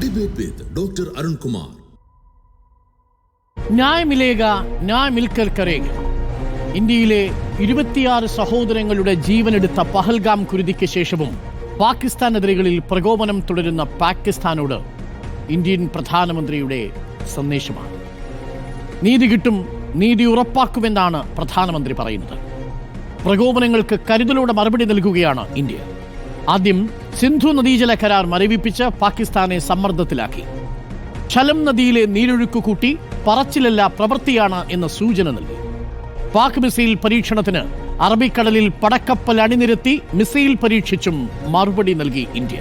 Debate with Dr. Arun Kumar. ന്യായ് മിലേഗ ന്യായ് മിൽക്കർ കരേഗ. ഇന്ത്യയിലെ 26 സഹോദരങ്ങളുടെ ജീവനെടുത്ത പഹൽഗാം കുരുതിക്ക് ശേഷവും പാകിസ്ഥാൻ അതിരുകളിൽ പ്രകോപനം തുടരുന്ന പാകിസ്ഥാനോട് ഇന്ത്യൻ പ്രധാനമന്ത്രിയുടെ സന്ദേശമാണ്. നീതി കിട്ടും, നീതി ഉറപ്പാക്കുമെന്നാണ് പ്രധാനമന്ത്രി പറയുന്നത്. പ്രകോപനങ്ങൾക്ക് കരുതലോടെ മറുപടി നൽകുകയാണ് ഇന്ത്യ. ആദ്യം സിന്ധു നദീജല കരാർ മരവിപ്പിച്ച് പാകിസ്ഥാനെ സമ്മർദ്ദത്തിലാക്കി. ഝലം നദിയിലെ നീരൊഴുക്ക് കൂട്ടി പറച്ചിലല്ല പ്രവൃത്തിയാണ് എന്ന സൂചന നൽകി. പാക് മിസൈൽ പരീക്ഷണത്തിന് അറബിക്കടലിൽ പടക്കപ്പൽ അണിനിരത്തി മിസൈൽ പരീക്ഷിച്ചും മറുപടി നൽകി ഇന്ത്യ.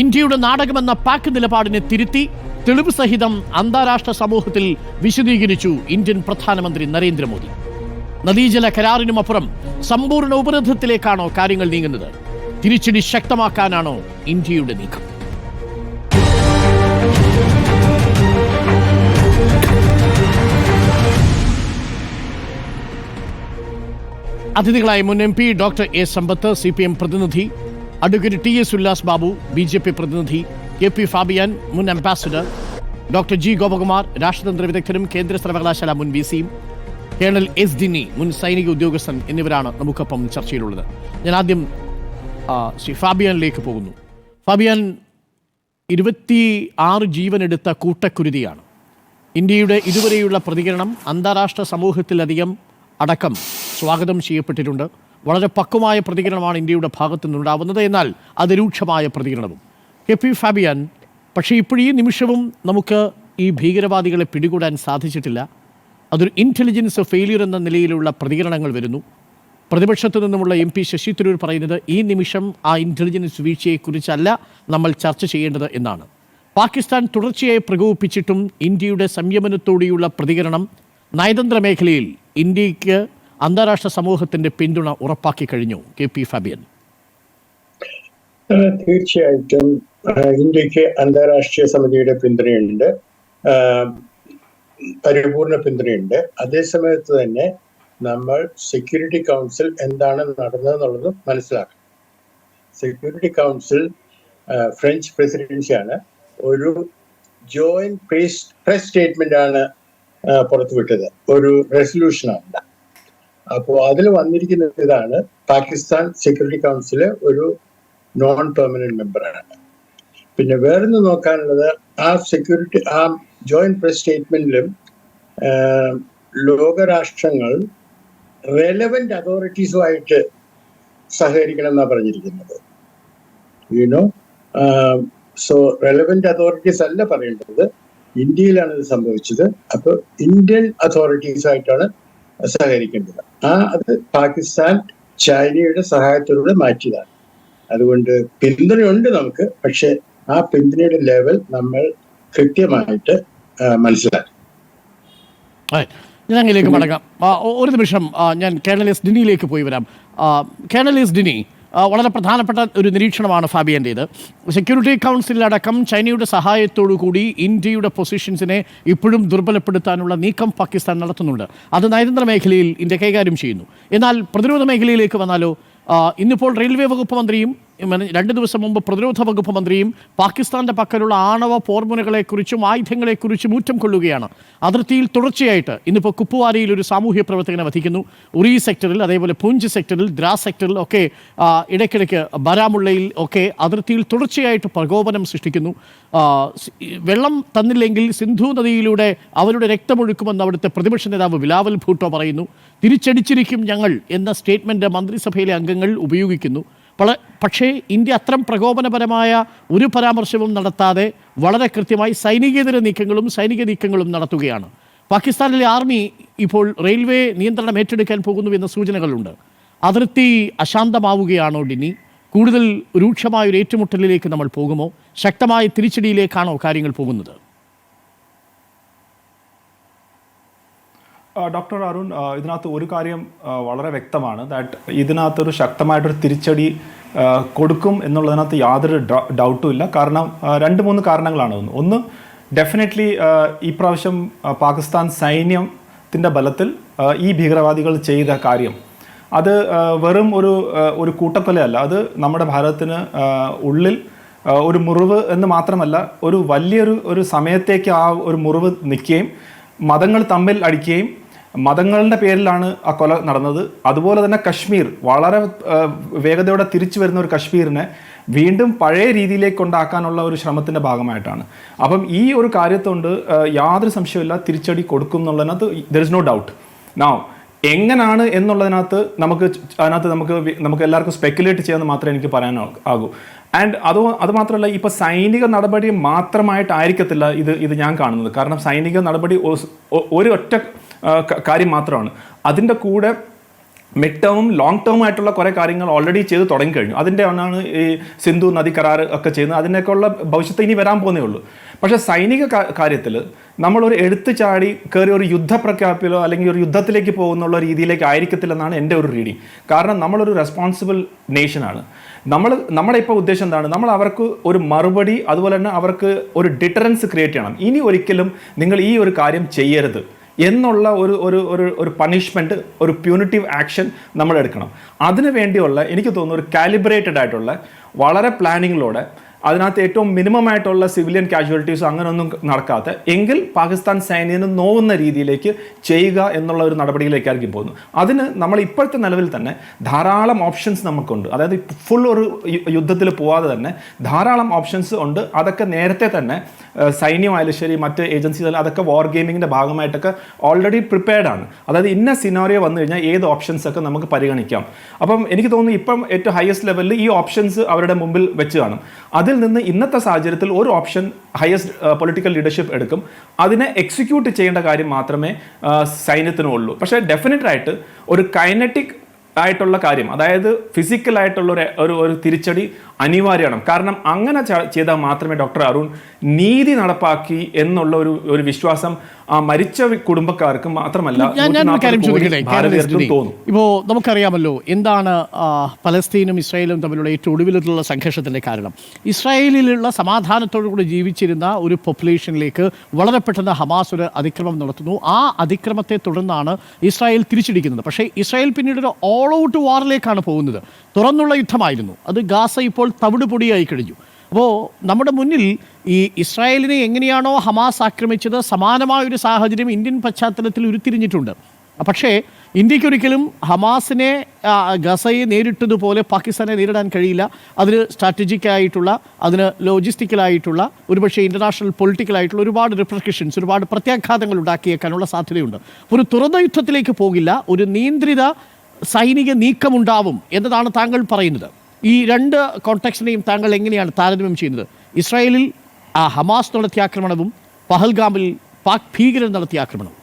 ഇന്ത്യയുടെ നാടകമെന്ന പാക് നിലപാടിനെ തിരുത്തി തെളിവ് സഹിതം അന്താരാഷ്ട്ര സമൂഹത്തിൽ വിശദീകരിച്ചു ഇന്ത്യൻ പ്രധാനമന്ത്രി നരേന്ദ്രമോദി. നദീജല കരാറിനുമപ്പുറം സമ്പൂർണ്ണ ഉപരോധത്തിലേക്കാണോ കാര്യങ്ങൾ നീങ്ങുന്നത്? തിരിച്ചടി ശക്തമാക്കാനാണോ ഇന്ത്യയുടെ നീക്കം? അതിഥികളായി മുൻ MP doctor A Sampath, CPM പ്രതിനിധി, advocate TS Ullas Babu, BJP പ്രതിനിധി, KP ഫാബിയൻ, മുൻ അംബാസിഡർ, ഡോക്ടർ G ഗോപകുമാർ, രാഷ്ട്രതന്ത്ര വിദഗ്ധരും കേന്ദ്ര സർവകലാശാല മുൻ VC-യും, കേണൽ S ഡിനി, മുൻ സൈനിക ഉദ്യോഗസ്ഥൻ എന്നിവരാണ് നമുക്കൊപ്പം ചർച്ചയിലുള്ളത്. ഞാൻ ആദ്യം ശ്രീ ഫാബിയനിലേക്ക് പോകുന്നു. ഫാബിയൻ, 26 ജീവനെടുത്ത കൂട്ടക്കുരുതിയാണ്. ഇന്ത്യയുടെ ഇതുവരെയുള്ള പ്രതികരണം അന്താരാഷ്ട്ര സമൂഹത്തിലധികം അടക്കം സ്വാഗതം ചെയ്യപ്പെട്ടിട്ടുണ്ട്. വളരെ പക്വമായ പ്രതികരണമാണ് ഇന്ത്യയുടെ ഭാഗത്തു നിന്നുണ്ടാവുന്നത്, എന്നാൽ അതിരൂക്ഷമായ പ്രതികരണവും. KP ഫാബിയൻ, പക്ഷേ ഇപ്പോഴീ നിമിഷവും നമുക്ക് ഈ ഭീകരവാദികളെ പിടികൂടാൻ സാധിച്ചിട്ടില്ല. അതൊരു ഇൻ്റലിജൻസ് ഫെയിലിയർ എന്ന നിലയിലുള്ള പ്രതികരണങ്ങൾ വരുന്നു. പ്രതിപക്ഷത്തു നിന്നുമുള്ള MP ശശി തരൂർ പറയുന്നത് ഈ നിമിഷം ആ ഇൻ്റലിജൻസ് വീഴ്ചയെക്കുറിച്ചല്ല നമ്മൾ ചർച്ച ചെയ്യേണ്ടത് എന്നാണ്. പാകിസ്ഥാൻ തുടർച്ചയായി പ്രകോപിപ്പിച്ചിട്ടും ഇന്ത്യയുടെ സംയമനത്തോടെയുള്ള പ്രതികരണം നയതന്ത്ര മേഖലയിൽ ഇന്ത്യക്ക് അന്താരാഷ്ട്ര സമൂഹത്തിന്റെ പിന്തുണ ഉറപ്പാക്കി കഴിഞ്ഞു. KP Fabian. തീർച്ചയായിട്ടും ഇന്ത്യക്ക് അന്താരാഷ്ട്രീയ സമിതിയുടെ പിന്തുണയുണ്ട്, പരിപൂർണ പിന്തുണയുണ്ട്. അതേസമയത്ത് തന്നെ നമ്മൾ സെക്യൂരിറ്റി കൗൺസിൽ എന്താണ് നടന്നതെന്നുള്ളത് മനസ്സിലാക്കണം. സെക്യൂരിറ്റി കൗൺസിൽ ഫ്രഞ്ച് പ്രസിഡൻസിയാണ് ഒരു ജോയിന്റ് പ്രസ് സ്റ്റേറ്റ്മെന്റ് ആണ് പുറത്തുവിട്ടത്, ഒരു റെസൊല്യൂഷനാണ്. അപ്പോൾ അതിൽ വന്നിരിക്കുന്ന ഇതാണ്: പാകിസ്ഥാൻ സെക്യൂരിറ്റി കൗൺസില് ഒരു നോൺ പെർമനന്റ് മെമ്പറാണ്. പിന്നെ വേറൊന്ന് നോക്കാനുള്ളത്, ആ ജോയിന്റ് പ്രസ് സ്റ്റേറ്റ്മെന്റിലും ലോകരാഷ്ട്രങ്ങൾ റെലവന്റ് അതോറിറ്റീസുമായിട്ട് സഹകരിക്കണം എന്നാണ് പറഞ്ഞിരിക്കുന്നത്. സോ റെലവന്റ് അതോറിറ്റീസ് അല്ല പറയേണ്ടത്, ഇന്ത്യയിലാണ് ഇത് സംഭവിച്ചത്. അപ്പോൾ ഇന്ത്യൻ അതോറിറ്റീസായിട്ടാണ് സഹകരിക്കേണ്ടത്. അത് പാകിസ്ഥാൻ ചൈനയുടെ സഹായത്തോടെ മാറ്റിയതാണ്. അതുകൊണ്ട് പിന്തുണയുണ്ട് നമുക്ക്, പക്ഷെ ആ പിന്തുണയുടെ ലെവൽ നമ്മൾ കൃത്യമായിട്ട് മനസ്സിലാക്കി. ഞാൻ അങ്ങിലേക്ക് മടങ്ങാം. ഒരു നിമിഷം ഞാൻ കേണൽ S ഡിനിയിലേക്ക് പോയി വരാം. കേണൽ S ഡിനി, വളരെ പ്രധാനപ്പെട്ട ഒരു നിരീക്ഷണമാണ് ഫാബിയൻ്റേത്. സെക്യൂരിറ്റി കൗൺസിലടക്കം ചൈനയുടെ സഹായത്തോടു കൂടി ഇന്ത്യയുടെ പൊസിഷൻസിനെ ഇപ്പോഴും ദുർബലപ്പെടുത്താനുള്ള നീക്കം പാകിസ്ഥാൻ നടത്തുന്നുണ്ട്. അത് നയതന്ത്ര മേഖലയിൽ ഇന്ത്യ കൈകാര്യം ചെയ്യുന്നു. എന്നാൽ പ്രതിരോധ മേഖലയിലേക്ക് വന്നാലോ? ഇന്നിപ്പോൾ റെയിൽവേ വകുപ്പ് മന്ത്രിയും 2 ദിവസം മുമ്പ് പ്രതിരോധ വകുപ്പ് മന്ത്രിയും പാകിസ്ഥാന്റെ പക്കലുള്ള ആണവ പോർമുനകളെക്കുറിച്ചും ആയുധങ്ങളെക്കുറിച്ചും ഊറ്റം കൊള്ളുകയാണ്. അതിർത്തിയിൽ തുടർച്ചയായിട്ട് ഇന്നിപ്പോൾ കുപ്വാരയിൽ ഒരു സാമൂഹ്യ പ്രവർത്തകനെ വധിക്കുന്നു. ഉറി സെക്ടറിൽ, അതേപോലെ പൂഞ്ച് സെക്ടറിൽ, ദ്രാസ് സെക്ടറിൽ ഒക്കെ, ഇടയ്ക്കിടയ്ക്ക് ബാരാമുള്ളയിൽ ഒക്കെ അതിർത്തിയിൽ തുടർച്ചയായിട്ട് പ്രകോപനം സൃഷ്ടിക്കുന്നു. വെള്ളം തന്നില്ലെങ്കിൽ സിന്ധു നദിയിലൂടെ അവരുടെ രക്തമൊഴുക്കുമെന്ന് അവിടുത്തെ പ്രതിപക്ഷ നേതാവ് ബിലാവൽ ഭൂട്ടോ പറയുന്നു. തിരിച്ചടിച്ചിരിക്കും ഞങ്ങൾ എന്ന സ്റ്റേറ്റ്മെൻറ്റ് മന്ത്രിസഭയിലെ അംഗങ്ങൾ ഉപയോഗിക്കുന്നു. പക്ഷേ ഇന്ത്യ അത്തരം പ്രകോപനപരമായ ഒരു പരാമർശവും നടത്താതെ വളരെ കൃത്യമായി സൈനികേതര നീക്കങ്ങളും നടത്തുകയാണ്. പാകിസ്ഥാനിലെ ആർമി ഇപ്പോൾ റെയിൽവേ നിയന്ത്രണം ഏറ്റെടുക്കാൻ പോകുന്നു എന്ന സൂചനകളുണ്ട്. അതിർത്തി അശാന്തമാവുകയാണോ ഡിനി? കൂടുതൽ രൂക്ഷമായ ഒരു ഏറ്റുമുട്ടലിലേക്ക് നമ്മൾ പോകുമോ? ശക്തമായ തിരിച്ചടിയിലേക്കാണോ കാര്യങ്ങൾ പോകുന്നത്? ഡോക്ടർ അരുൺ, ഇതിനകത്ത് ഒരു കാര്യം വളരെ വ്യക്തമാണ്. ദാറ്റ് ഇതിനകത്തൊരു ശക്തമായിട്ടൊരു തിരിച്ചടി കൊടുക്കും എന്നുള്ളതിനകത്ത് യാതൊരു ഡൗട്ടും ഇല്ല. കാരണം 2-3 കാരണങ്ങളാണ്. ഒന്ന്, ഡെഫിനറ്റ്ലി ഈ പ്രാവശ്യം പാകിസ്ഥാൻ സൈന്യത്തിൻ്റെ ബലത്തിൽ ഈ ഭീകരവാദികൾ ചെയ്ത കാര്യം അത് വെറും ഒരു കൂട്ടക്കൊലയല്ല. അത് നമ്മുടെ ഭാരതത്തിന് ഉള്ളിൽ ഒരു മുറിവ് എന്ന് മാത്രമല്ല ഒരു വലിയൊരു സമയത്തേക്ക് ആ ഒരു മുറിവ് നിൽക്കുകയും മതങ്ങൾ തമ്മിൽ അടിക്കുകയും മതങ്ങളുടെ പേരിലാണ് ആ കൊല നടന്നത്. അതുപോലെ തന്നെ കശ്മീർ വളരെ വേഗതയോടെ തിരിച്ചു വരുന്ന ഒരു കശ്മീരിനെ വീണ്ടും പഴയ രീതിയിലേക്ക് കൊണ്ടാക്കാനുള്ള ഒരു ശ്രമത്തിൻ്റെ ഭാഗമായിട്ടാണ്. അപ്പം ഈ ഒരു കാര്യത്തോണ്ട് യാതൊരു സംശയമില്ല തിരിച്ചടി കൊടുക്കും എന്നുള്ളതിനകത്ത് there is no doubt. Now എങ്ങനെയാണ് എന്നുള്ളതിനകത്ത് നമുക്ക് എല്ലാവർക്കും സ്പെക്കുലേറ്റ് ചെയ്യാമെന്ന് മാത്രമേ എനിക്ക് പറയാൻ ആകൂ. ആൻഡ് അത് മാത്രമല്ല, ഇപ്പോൾ സൈനിക നടപടി മാത്രമായിട്ടായിരിക്കത്തില്ല ഇത് ഞാൻ കാണുന്നത്. കാരണം സൈനിക നടപടി ഒരു ഒറ്റ കാര്യം മാത്രമാണ്. അതിൻ്റെ കൂടെ മിഡ് ടേമും ലോങ് ടേം ആയിട്ടുള്ള കുറേ കാര്യങ്ങൾ ഓൾറെഡി ചെയ്ത് തുടങ്ങിക്കഴിഞ്ഞു. അതിൻ്റെ ഒന്നാണ് ഈ സിന്ധു നദി കരാർ ഒക്കെ ചെയ്യുന്നത്. അതിനൊക്കെയുള്ള ഭവിഷ്യത്ത് ഇനി വരാൻ പോകുന്നേ ഉള്ളൂ. പക്ഷേ സൈനിക കാര്യത്തിൽ നമ്മളൊരു എടുത്തു ചാടി കയറി ഒരു യുദ്ധപ്രഖ്യാപിലോ അല്ലെങ്കിൽ ഒരു യുദ്ധത്തിലേക്ക് പോകുന്നുള്ള രീതിയിലേക്ക് ആയിരിക്കത്തില്ലെന്നാണ് എൻ്റെ ഒരു റീഡിങ്. കാരണം നമ്മളൊരു റെസ്പോൺസിബിൾ നേഷനാണ്. നമ്മുടെ ഇപ്പോൾ ഉദ്ദേശം എന്താണ്? നമ്മൾ അവർക്ക് ഒരു മറുപടി, അതുപോലെ തന്നെ അവർക്ക് ഒരു ഡിറ്ററൻസ് ക്രിയേറ്റ് ചെയ്യണം. ഇനി ഒരിക്കലും നിങ്ങൾ ഈ ഒരു കാര്യം ചെയ്യരുത് എന്നുള്ള ഒരു പണിഷ്മെൻറ്റ്, ഒരു പ്യൂണിറ്റീവ് ആക്ഷൻ നമ്മൾ എടുക്കണം. അതിനു വേണ്ടിയുള്ള എനിക്ക് തോന്നുന്നു ഒരു കാലിബ്രേറ്റഡ് ആയിട്ടുള്ള വളരെ പ്ലാനിങ്ങിലൂടെ അതിനകത്ത് ഏറ്റവും മിനിമം ആയിട്ടുള്ള സിവിലിയൻ കാഷ്വാലിറ്റീസ് അങ്ങനെയൊന്നും നടക്കാത്ത എങ്കിൽ പാകിസ്ഥാൻ സൈന്യം നോവുന്ന രീതിയിലേക്ക് ചെയ്യുക എന്നുള്ള ഒരു നടപടിയിലേക്കായിരിക്കും പോകുന്നത്. അതിന് നമ്മൾ ഇപ്പോഴത്തെ നിലവിൽ തന്നെ ധാരാളം ഓപ്ഷൻസ് നമുക്കുണ്ട്. അതായത് ഫുൾ ഒരു യുദ്ധത്തിൽ പോവാതെ തന്നെ ധാരാളം ഓപ്ഷൻസ് ഉണ്ട്. അതൊക്കെ നേരത്തെ തന്നെ സൈന്യമായാലും ശരി മറ്റ് ഏജൻസീസ് അതൊക്കെ വാർ ഗെയിമിങ്ങിൻ്റെ ഭാഗമായിട്ടൊക്കെ ഓൾറെഡി പ്രിപ്പയർഡ് ആണ്. അതായത് ഇന്ന സിനാറിയോ വന്നു കഴിഞ്ഞാൽ ഏത് ഓപ്ഷൻസ് ഒക്കെ നമുക്ക് പരിഗണിക്കാം. അപ്പം എനിക്ക് തോന്നുന്നു ഇപ്പം ഏറ്റവും ഹയസ്റ്റ് ലെവലിൽ ഈ ഓപ്ഷൻസ് അവരുടെ മുമ്പിൽ വെച്ച് കാണും. അതിൽ നിന്ന് ഇന്നത്തെ സാഹചര്യത്തിൽ ഒരു ഓപ്ഷൻ ഹയസ്റ്റ് പൊളിറ്റിക്കൽ ലീഡർഷിപ്പ് എടുക്കും. അതിനെ എക്സിക്യൂട്ട് ചെയ്യേണ്ട കാര്യം മാത്രമേ സൈന്യത്തിനുള്ളൂ. പക്ഷേ ഡെഫിനറ്റായിട്ട് ഒരു കൈനറ്റിക് ആയിട്ടുള്ള കാര്യം, അതായത് ഫിസിക്കലായിട്ടുള്ള ഒരു തിരിച്ചടി അനിവാര്യമാണ്. കാരണം അങ്ങനെ ചെയ്താൽ മാത്രമേ ഡോക്ടർ അരുൺ നീതി നടപ്പാക്കി എന്നുള്ള ഒരു വിശ്വാസം ആ മരിച്ച കുടുംബക്കാർക്ക് മാത്രമല്ല തോന്നും. ഇപ്പോൾ നമുക്കറിയാമല്ലോ എന്താണ് പലസ്തീനും ഇസ്രായേലും തമ്മിലുള്ള ഏറ്റവും ഒടുവിലുള്ള സംഘർഷത്തിൻ്റെ കാരണം. ഇസ്രായേലിലുള്ള സമാധാനത്തോടു കൂടി ജീവിച്ചിരുന്ന ഒരു പോപ്പുലേഷനിലേക്ക് വളരെ പെട്ടെന്ന് ഹമാസ് ഒരു അതിക്രമം നടത്തുന്നു. ആ അതിക്രമത്തെ തുടർന്നാണ് ഇസ്രായേൽ തിരിച്ചടിക്കുന്നത്. പക്ഷേ ഇസ്രായേൽ പിന്നീട് ഒരു ഓൾ ഔട്ട് വാറിലേക്കാണ് പോകുന്നത്. തുറന്നുള്ള യുദ്ധമായിരുന്നു അത്. ഗാസ ഇപ്പോൾ തവിട് പൊടിയായി കഴിഞ്ഞു. അപ്പോൾ നമ്മുടെ മുന്നിൽ ഈ ഇസ്രായേലിനെ എങ്ങനെയാണോ ഹമാസ് ആക്രമിച്ചത് സമാനമായൊരു സാഹചര്യം ഇന്ത്യൻ പശ്ചാത്തലത്തിൽ ഉരുത്തിരിഞ്ഞിട്ടുണ്ട്. പക്ഷേ ഇന്ത്യക്കൊരിക്കലും ഹമാസിനെ ഗസയെ നേരിട്ടതുപോലെ പാകിസ്ഥാനെ നേരിടാൻ കഴിയില്ല. അതിന് സ്ട്രാറ്റജിക്കായിട്ടുള്ള, അതിന് ലോജിസ്റ്റിക്കലായിട്ടുള്ള, ഒരുപക്ഷെ ഇൻ്റർനാഷണൽ പൊളിറ്റിക്കലായിട്ടുള്ള ഒരുപാട് റിപ്രക്കഷൻസ്, ഒരുപാട് പ്രത്യാഘാതങ്ങൾ ഉണ്ടാക്കിയേക്കാനുള്ള സാധ്യതയുണ്ട്. ഒരു തുറന്ന യുദ്ധത്തിലേക്ക് പോകില്ല, ഒരു നിയന്ത്രിത സൈനിക നീക്കമുണ്ടാവും എന്നതാണ് താങ്കൾ പറയുന്നത്. ഈ രണ്ട് കോണ്ടെക്സ്റ്റിനെയും താങ്കൾ എങ്ങനെയാണ് താരതമ്യം ചെയ്യുന്നത്? ഇസ്രായേലിൽ ഹമാസ് നടത്തിയ ആക്രമണവും പഹൽഗാമിൽ പാക് ഭീകരർ നടത്തിയ ആക്രമണവും.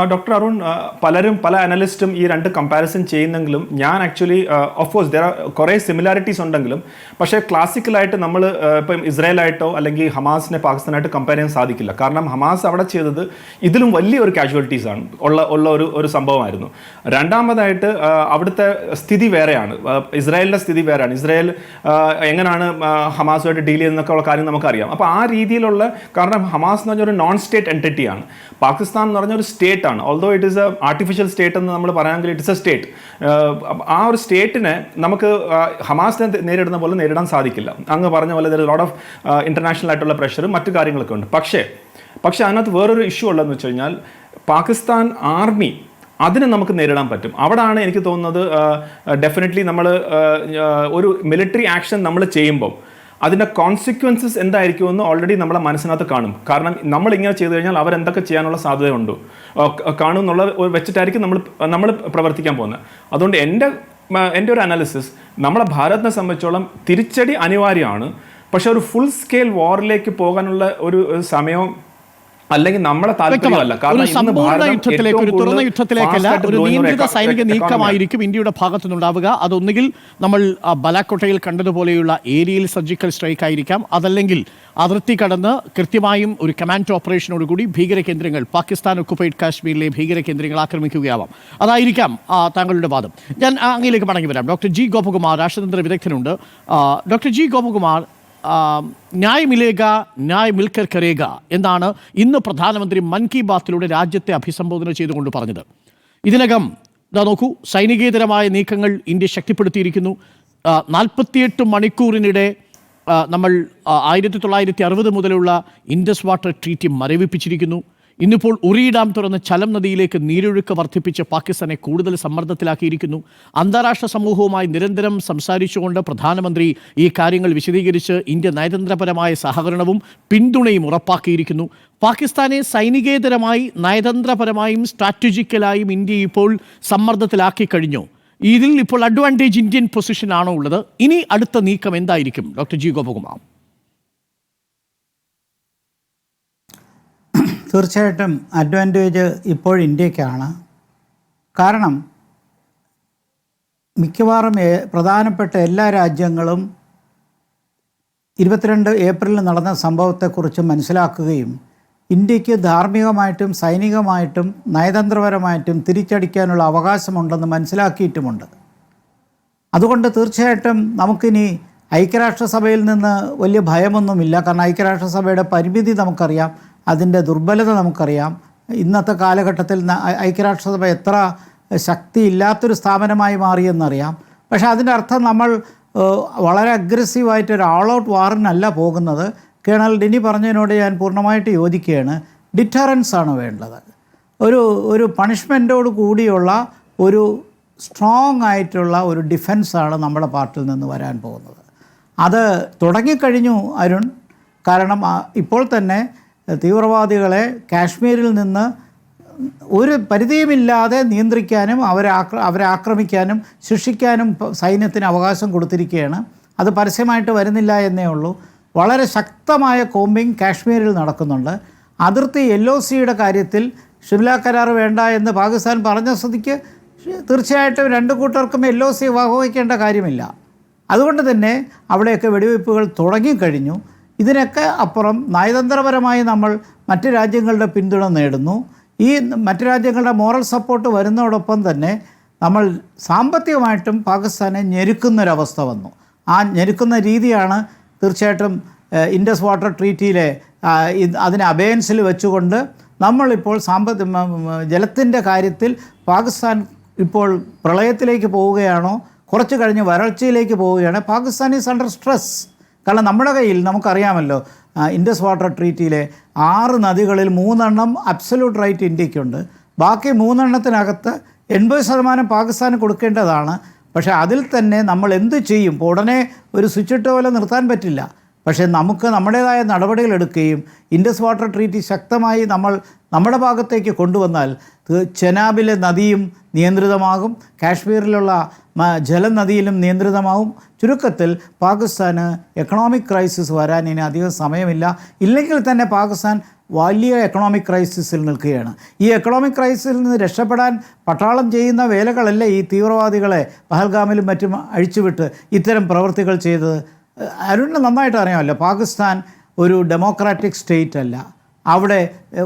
ഡോക്ടർ അരുൺ, പലരും പല അനലിസ്റ്റും ഈ രണ്ട് കമ്പാരിസൺ ചെയ്യുന്നെങ്കിലും ഞാൻ actually of course there are കുറേ സിമിലാരിറ്റീസ് ഉണ്ടെങ്കിലും പക്ഷേ ക്ലാസിക്കലായിട്ട് നമ്മൾ ഇപ്പം ഇസ്രായേലായിട്ടോ അല്ലെങ്കിൽ ഹമാസിനെ പാകിസ്ഥാനായിട്ട് കമ്പയർ ചെയ്യാൻ സാധിക്കില്ല. കാരണം ഹമാസ് അവിടെ ചെയ്തത് ഇതിലും വലിയൊരു കാഷ്വാലിറ്റീസാണ് ഉള്ള ഒരു സംഭവമായിരുന്നു. രണ്ടാമതായിട്ട് അവിടുത്തെ സ്ഥിതി വേറെയാണ്, ഇസ്രായേലിൻ്റെ സ്ഥിതി വേറെയാണ്. ഇസ്രായേൽ എങ്ങനെയാണ് ഹമാസുമായിട്ട് ഡീൽ ചെയ്യുന്നതൊക്കെ ഉള്ള കാര്യം നമുക്കറിയാം. അപ്പോൾ ആ രീതിയിലുള്ള, കാരണം ഹമാസ് എന്ന് പറഞ്ഞൊരു നോൺ സ്റ്റേറ്റ് എൻറ്റിറ്റിയാണ്, പാകിസ്ഥാൻ എന്ന് പറഞ്ഞൊരു സ്റ്റേറ്റ് ആണ്. Although it is A artificial state എന്ന് നമ്മൾ പറയാമെങ്കിൽ ഇറ്റ്സ് എ സ്റ്റേറ്റ്. ആ ഒരു സ്റ്റേറ്റിനെ നമുക്ക് ഹമാസിനെ നേരിടുന്ന പോലെ നേരിടാൻ സാധിക്കില്ല. അങ്ങ് പറഞ്ഞ പോലെ there is lot of international ആയിട്ടുള്ള പ്രഷറും മറ്റു കാര്യങ്ങളൊക്കെ ഉണ്ട്. പക്ഷേ അതിനകത്ത് വേറൊരു ഇഷ്യൂ ഉള്ളതെന്ന് വെച്ച് കഴിഞ്ഞാൽ പാകിസ്ഥാൻ ആർമി, അതിനെ നമുക്ക് നേരിടാൻ പറ്റും. അവിടാണ് എനിക്ക് തോന്നുന്നത് ഡെഫിനറ്റ്ലി നമ്മൾ ഒരു മിലിറ്ററി ആക്ഷൻ നമ്മൾ ചെയ്യുമ്പോൾ അതിൻ്റെ കോൺസിക്വൻസസ് എന്തായിരിക്കുമെന്ന് ഓൾറെഡി നമ്മളെ മനസ്സിനകത്ത് കാണും. കാരണം നമ്മളിങ്ങനെ ചെയ്തു കഴിഞ്ഞാൽ അവരെന്തൊക്കെ ചെയ്യാനുള്ള സാധ്യതയുണ്ടോ കാണും എന്നുള്ള വെച്ചിട്ടായിരിക്കും നമ്മൾ പ്രവർത്തിക്കാൻ പോകുന്നത്. അതുകൊണ്ട് എൻ്റെ ഒരു അനാലിസിസ്, നമ്മളെ ഭാരതത്തെ സംബന്ധിച്ചോളം തിരിച്ചടി അനിവാര്യമാണ്. പക്ഷെ ഒരു ഫുൾ സ്കെയിൽ വാറിലേക്ക് പോകാനുള്ള ഒരു സമയം അല്ലെങ്കിൽ നമ്മളെ താല്പര്യമല്ല. ഒരു തുറന്ന യുദ്ധത്തിലേക്കല്ല, ഒരു നിയന്ത്രിത സൈനിക നീക്കമായിരിക്കും ഇന്ത്യയുടെ ഭാഗത്തു നിന്നുണ്ടാവുക. അതൊന്നുകിൽ നമ്മൾ ബലാക്കോട്ടയിൽ കണ്ടതുപോലെയുള്ള ഏരിയയിൽ സർജിക്കൽ സ്ട്രൈക്ക് ആയിരിക്കാം, അതല്ലെങ്കിൽ അതിർത്തി കടന്ന് കൃത്യമായും ഒരു കമാൻഡ് ഓപ്പറേഷനോടുകൂടി ഭീകര കേന്ദ്രങ്ങൾ, പാകിസ്ഥാൻ ഒക്കുപൈഡ് കാശ്മീരിലെ ഭീകര കേന്ദ്രങ്ങൾ ആക്രമിക്കുകയാവാം. അതായിരിക്കാം താങ്കളുടെ വാദം. ഞാൻ അങ്ങയിലേക്ക് മടങ്ങി വരാം. ഡോക്ടർ ജി ഗോപകുമാർ രാഷ്ട്രതന്ത്ര വിദഗ്ധനുണ്ട്. ഡോക്ടർ ജി ഗോപകുമാർ, ന്യായ് മിലേഗ ന്യായ് മിൽക്കർ കരേഗ എന്നാണ് ഇന്ന് പ്രധാനമന്ത്രി മൻ കി ബാത്തിലൂടെ രാജ്യത്തെ അഭിസംബോധന ചെയ്തുകൊണ്ട് പറഞ്ഞത്. ഇതിനകം നോക്കൂ, സൈനികേതരമായ നീക്കങ്ങൾ ഇന്ത്യ ശക്തിപ്പെടുത്തിയിരിക്കുന്നു. 48 മണിക്കൂറിനിടെ നമ്മൾ 1960 മുതലുള്ള ഇൻഡസ് വാട്ടർ ട്രീറ്റി മരവിപ്പിച്ചിരിക്കുന്നു. ഇന്നിപ്പോൾ ഉറി ഡാം തുറന്ന് ചലം നദിയിലേക്ക് നീരൊഴുക്ക് വർദ്ധിപ്പിച്ച് പാകിസ്ഥാനെ കൂടുതൽ സമ്മർദ്ദത്തിലാക്കിയിരിക്കുന്നു. അന്താരാഷ്ട്ര സമൂഹവുമായി നിരന്തരം സംസാരിച്ചുകൊണ്ട് പ്രധാനമന്ത്രി ഈ കാര്യങ്ങൾ വിശദീകരിച്ച് ഇന്ത്യ നയതന്ത്രപരമായ സഹകരണവും പിന്തുണയും ഉറപ്പാക്കിയിരിക്കുന്നു. പാകിസ്ഥാനെ സൈനികേതരമായി നയതന്ത്രപരമായും സ്ട്രാറ്റജിക്കലായും ഇന്ത്യ ഇപ്പോൾ സമ്മർദ്ദത്തിലാക്കി കഴിഞ്ഞു. ഇതിൽ ഇപ്പോൾ അഡ്വാൻറ്റേജ് ഇന്ത്യൻ പൊസിഷൻ ആണോ ഉള്ളത്? ഇനി അടുത്ത നീക്കം എന്തായിരിക്കും ഡോക്ടർ ജി ഗോപകുമാർ? തീർച്ചയായിട്ടും അഡ്വാൻറ്റേജ് ഇപ്പോൾ ഇന്ത്യക്കാണ്. കാരണം മിക്കവാറും പ്രധാനപ്പെട്ട എല്ലാ രാജ്യങ്ങളും 22 ഏപ്രിലിൽ നടന്ന സംഭവത്തെക്കുറിച്ച് മനസ്സിലാക്കുകയും ഇന്ത്യക്ക് ധാർമ്മികമായിട്ടും സൈനികമായിട്ടും നയതന്ത്രപരമായിട്ടും തിരിച്ചടിക്കാനുള്ള അവകാശമുണ്ടെന്ന് മനസ്സിലാക്കിയിട്ടുമുണ്ട്. അതുകൊണ്ട് തീർച്ചയായിട്ടും നമുക്കിനി ഐക്യരാഷ്ട്രസഭയിൽ നിന്ന് വലിയ ഭയമൊന്നുമില്ല. കാരണം ഐക്യരാഷ്ട്രസഭയുടെ പരിമിതി നമുക്കറിയാം, അതിൻ്റെ ദുർബലത നമുക്കറിയാം. ഇന്നത്തെ കാലഘട്ടത്തിൽ ഐക്യരാഷ്ട്രസഭ എത്ര ശക്തിയില്ലാത്തൊരു സ്ഥാപനമായി മാറിയെന്നറിയാം. പക്ഷേ അതിൻ്റെ അർത്ഥം നമ്മൾ വളരെ അഗ്രസീവായിട്ടൊരു ഓൾ ഔട്ട് വാറിനല്ല പോകുന്നത്. കേണൽ ഡിനി പറഞ്ഞതിനോട് ഞാൻ പൂർണ്ണമായിട്ട് യോജിക്കുകയാണ്. ഡിറ്ററൻസ് ആണ് വേണ്ടത്. ഒരു പണിഷ്മെൻറ്റോട് കൂടിയുള്ള ഒരു സ്ട്രോങ് ആയിട്ടുള്ള ഒരു ഡിഫെൻസാണ് നമ്മുടെ പാർട്ടിൽ നിന്ന് വരാൻ പോകുന്നത്. അത് തുടങ്ങിക്കഴിഞ്ഞു അരുൺ. കാരണം ഇപ്പോൾ തന്നെ തീവ്രവാദികളെ കാശ്മീരിൽ നിന്ന് ഒരു പരിധിയുമില്ലാതെ നിയന്ത്രിക്കാനും അവരെ ആക്രമിക്കാനും ശിക്ഷിക്കാനും സൈന്യത്തിന് അവകാശം കൊടുത്തിരിക്കുകയാണ്. അത് പരസ്യമായിട്ട് വരുന്നില്ല എന്നേ ഉള്ളൂ. വളരെ ശക്തമായ കോമ്പിങ് കാശ്മീരിൽ നടക്കുന്നുണ്ട്. അതിർത്തി LOCയുടെ കാര്യത്തിൽ ഷിംല കരാർ വേണ്ട എന്ന് പാകിസ്ഥാൻ പറഞ്ഞ സ്ഥിതിക്ക് തീർച്ചയായിട്ടും രണ്ട് കൂട്ടർക്കും LOC വകവയ്ക്കേണ്ട കാര്യമില്ല. അതുകൊണ്ട് തന്നെ അവിടെയൊക്കെ വെടിവയ്പ്പുകൾ തുടങ്ങിക്കഴിഞ്ഞു. ഇതിനൊക്കെ അപ്പുറം നയതന്ത്രപരമായി നമ്മൾ മറ്റ് രാജ്യങ്ങളുടെ പിന്തുണ നേടുന്നു. ഈ മറ്റ് രാജ്യങ്ങളുടെ മോറൽ സപ്പോർട്ട് വരുന്നതോടൊപ്പം തന്നെ നമ്മൾ സാമ്പത്തികമായിട്ടും പാകിസ്ഥാനെ ഞെരുക്കുന്നൊരവസ്ഥ വന്നു. ആ ഞെരുക്കുന്ന രീതിയാണ് തീർച്ചയായിട്ടും ഇൻഡസ് വാട്ടർ ട്രീറ്റിയിലെ അതിനെ അബയൻസിൽ വെച്ചുകൊണ്ട് നമ്മളിപ്പോൾ ജലത്തിൻ്റെ കാര്യത്തിൽ പാകിസ്ഥാൻ ഇപ്പോൾ പ്രളയത്തിലേക്ക് പോവുകയാണോ, കുറച്ച് കഴിഞ്ഞ് വരൾച്ചയിലേക്ക് പോവുകയാണ്. Pakistan is under stress. കാരണം നമ്മുടെ കയ്യിൽ നമുക്കറിയാമല്ലോ, ഇൻഡസ് വാട്ടർ ട്രീറ്റിയിലെ 6 നദികളിൽ 3 അബ്സല്യൂട്ട് റൈറ്റ് ഇന്ത്യക്കുണ്ട്. ബാക്കി 3 80% പാകിസ്ഥാന് കൊടുക്കേണ്ടതാണ്. പക്ഷേ അതിൽ തന്നെ നമ്മൾ എന്ത് ചെയ്യും? ഇപ്പോൾ ഉടനെ ഒരു സ്വിച്ചിട്ട് പോലെ നിർത്താൻ പറ്റില്ല. പക്ഷേ നമുക്ക് നമ്മുടേതായ നടപടികൾ എടുക്കുകയും ഇൻഡസ് വാട്ടർ ട്രീറ്റി ശക്തമായി നമ്മുടെ ഭാഗത്തേക്ക് കൊണ്ടുവന്നാൽ ചെനാബിലെ നദിയും നിയന്ത്രിതമാകും, കാശ്മീരിലുള്ള ജലനദിയിലും നിയന്ത്രിതമാകും. ചുരുക്കത്തിൽ പാകിസ്ഥാന് എക്കണോമിക് ക്രൈസിസ് വരാൻ ഇനി അധികം സമയമില്ല. ഇല്ലെങ്കിൽ തന്നെ പാകിസ്ഥാൻ വലിയ എക്കണോമിക് ക്രൈസിസിൽ നിൽക്കുകയാണ്. ഈ എക്കണോമിക് ക്രൈസിസിൽ നിന്ന് രക്ഷപ്പെടാൻ പട്ടാളം ചെയ്യുന്ന വേലകളല്ല ഈ തീവ്രവാദികളെ പഹൽഗാമിലും മറ്റും അഴിച്ചുവിട്ട് ഇത്തരം പ്രവൃത്തികൾ ചെയ്തത്. അരുണിന് നന്നായിട്ട് അറിയാമല്ലോ, പാകിസ്ഥാൻ ഒരു ഡെമോക്രാറ്റിക് സ്റ്റേറ്റ് അല്ല. അവിടെ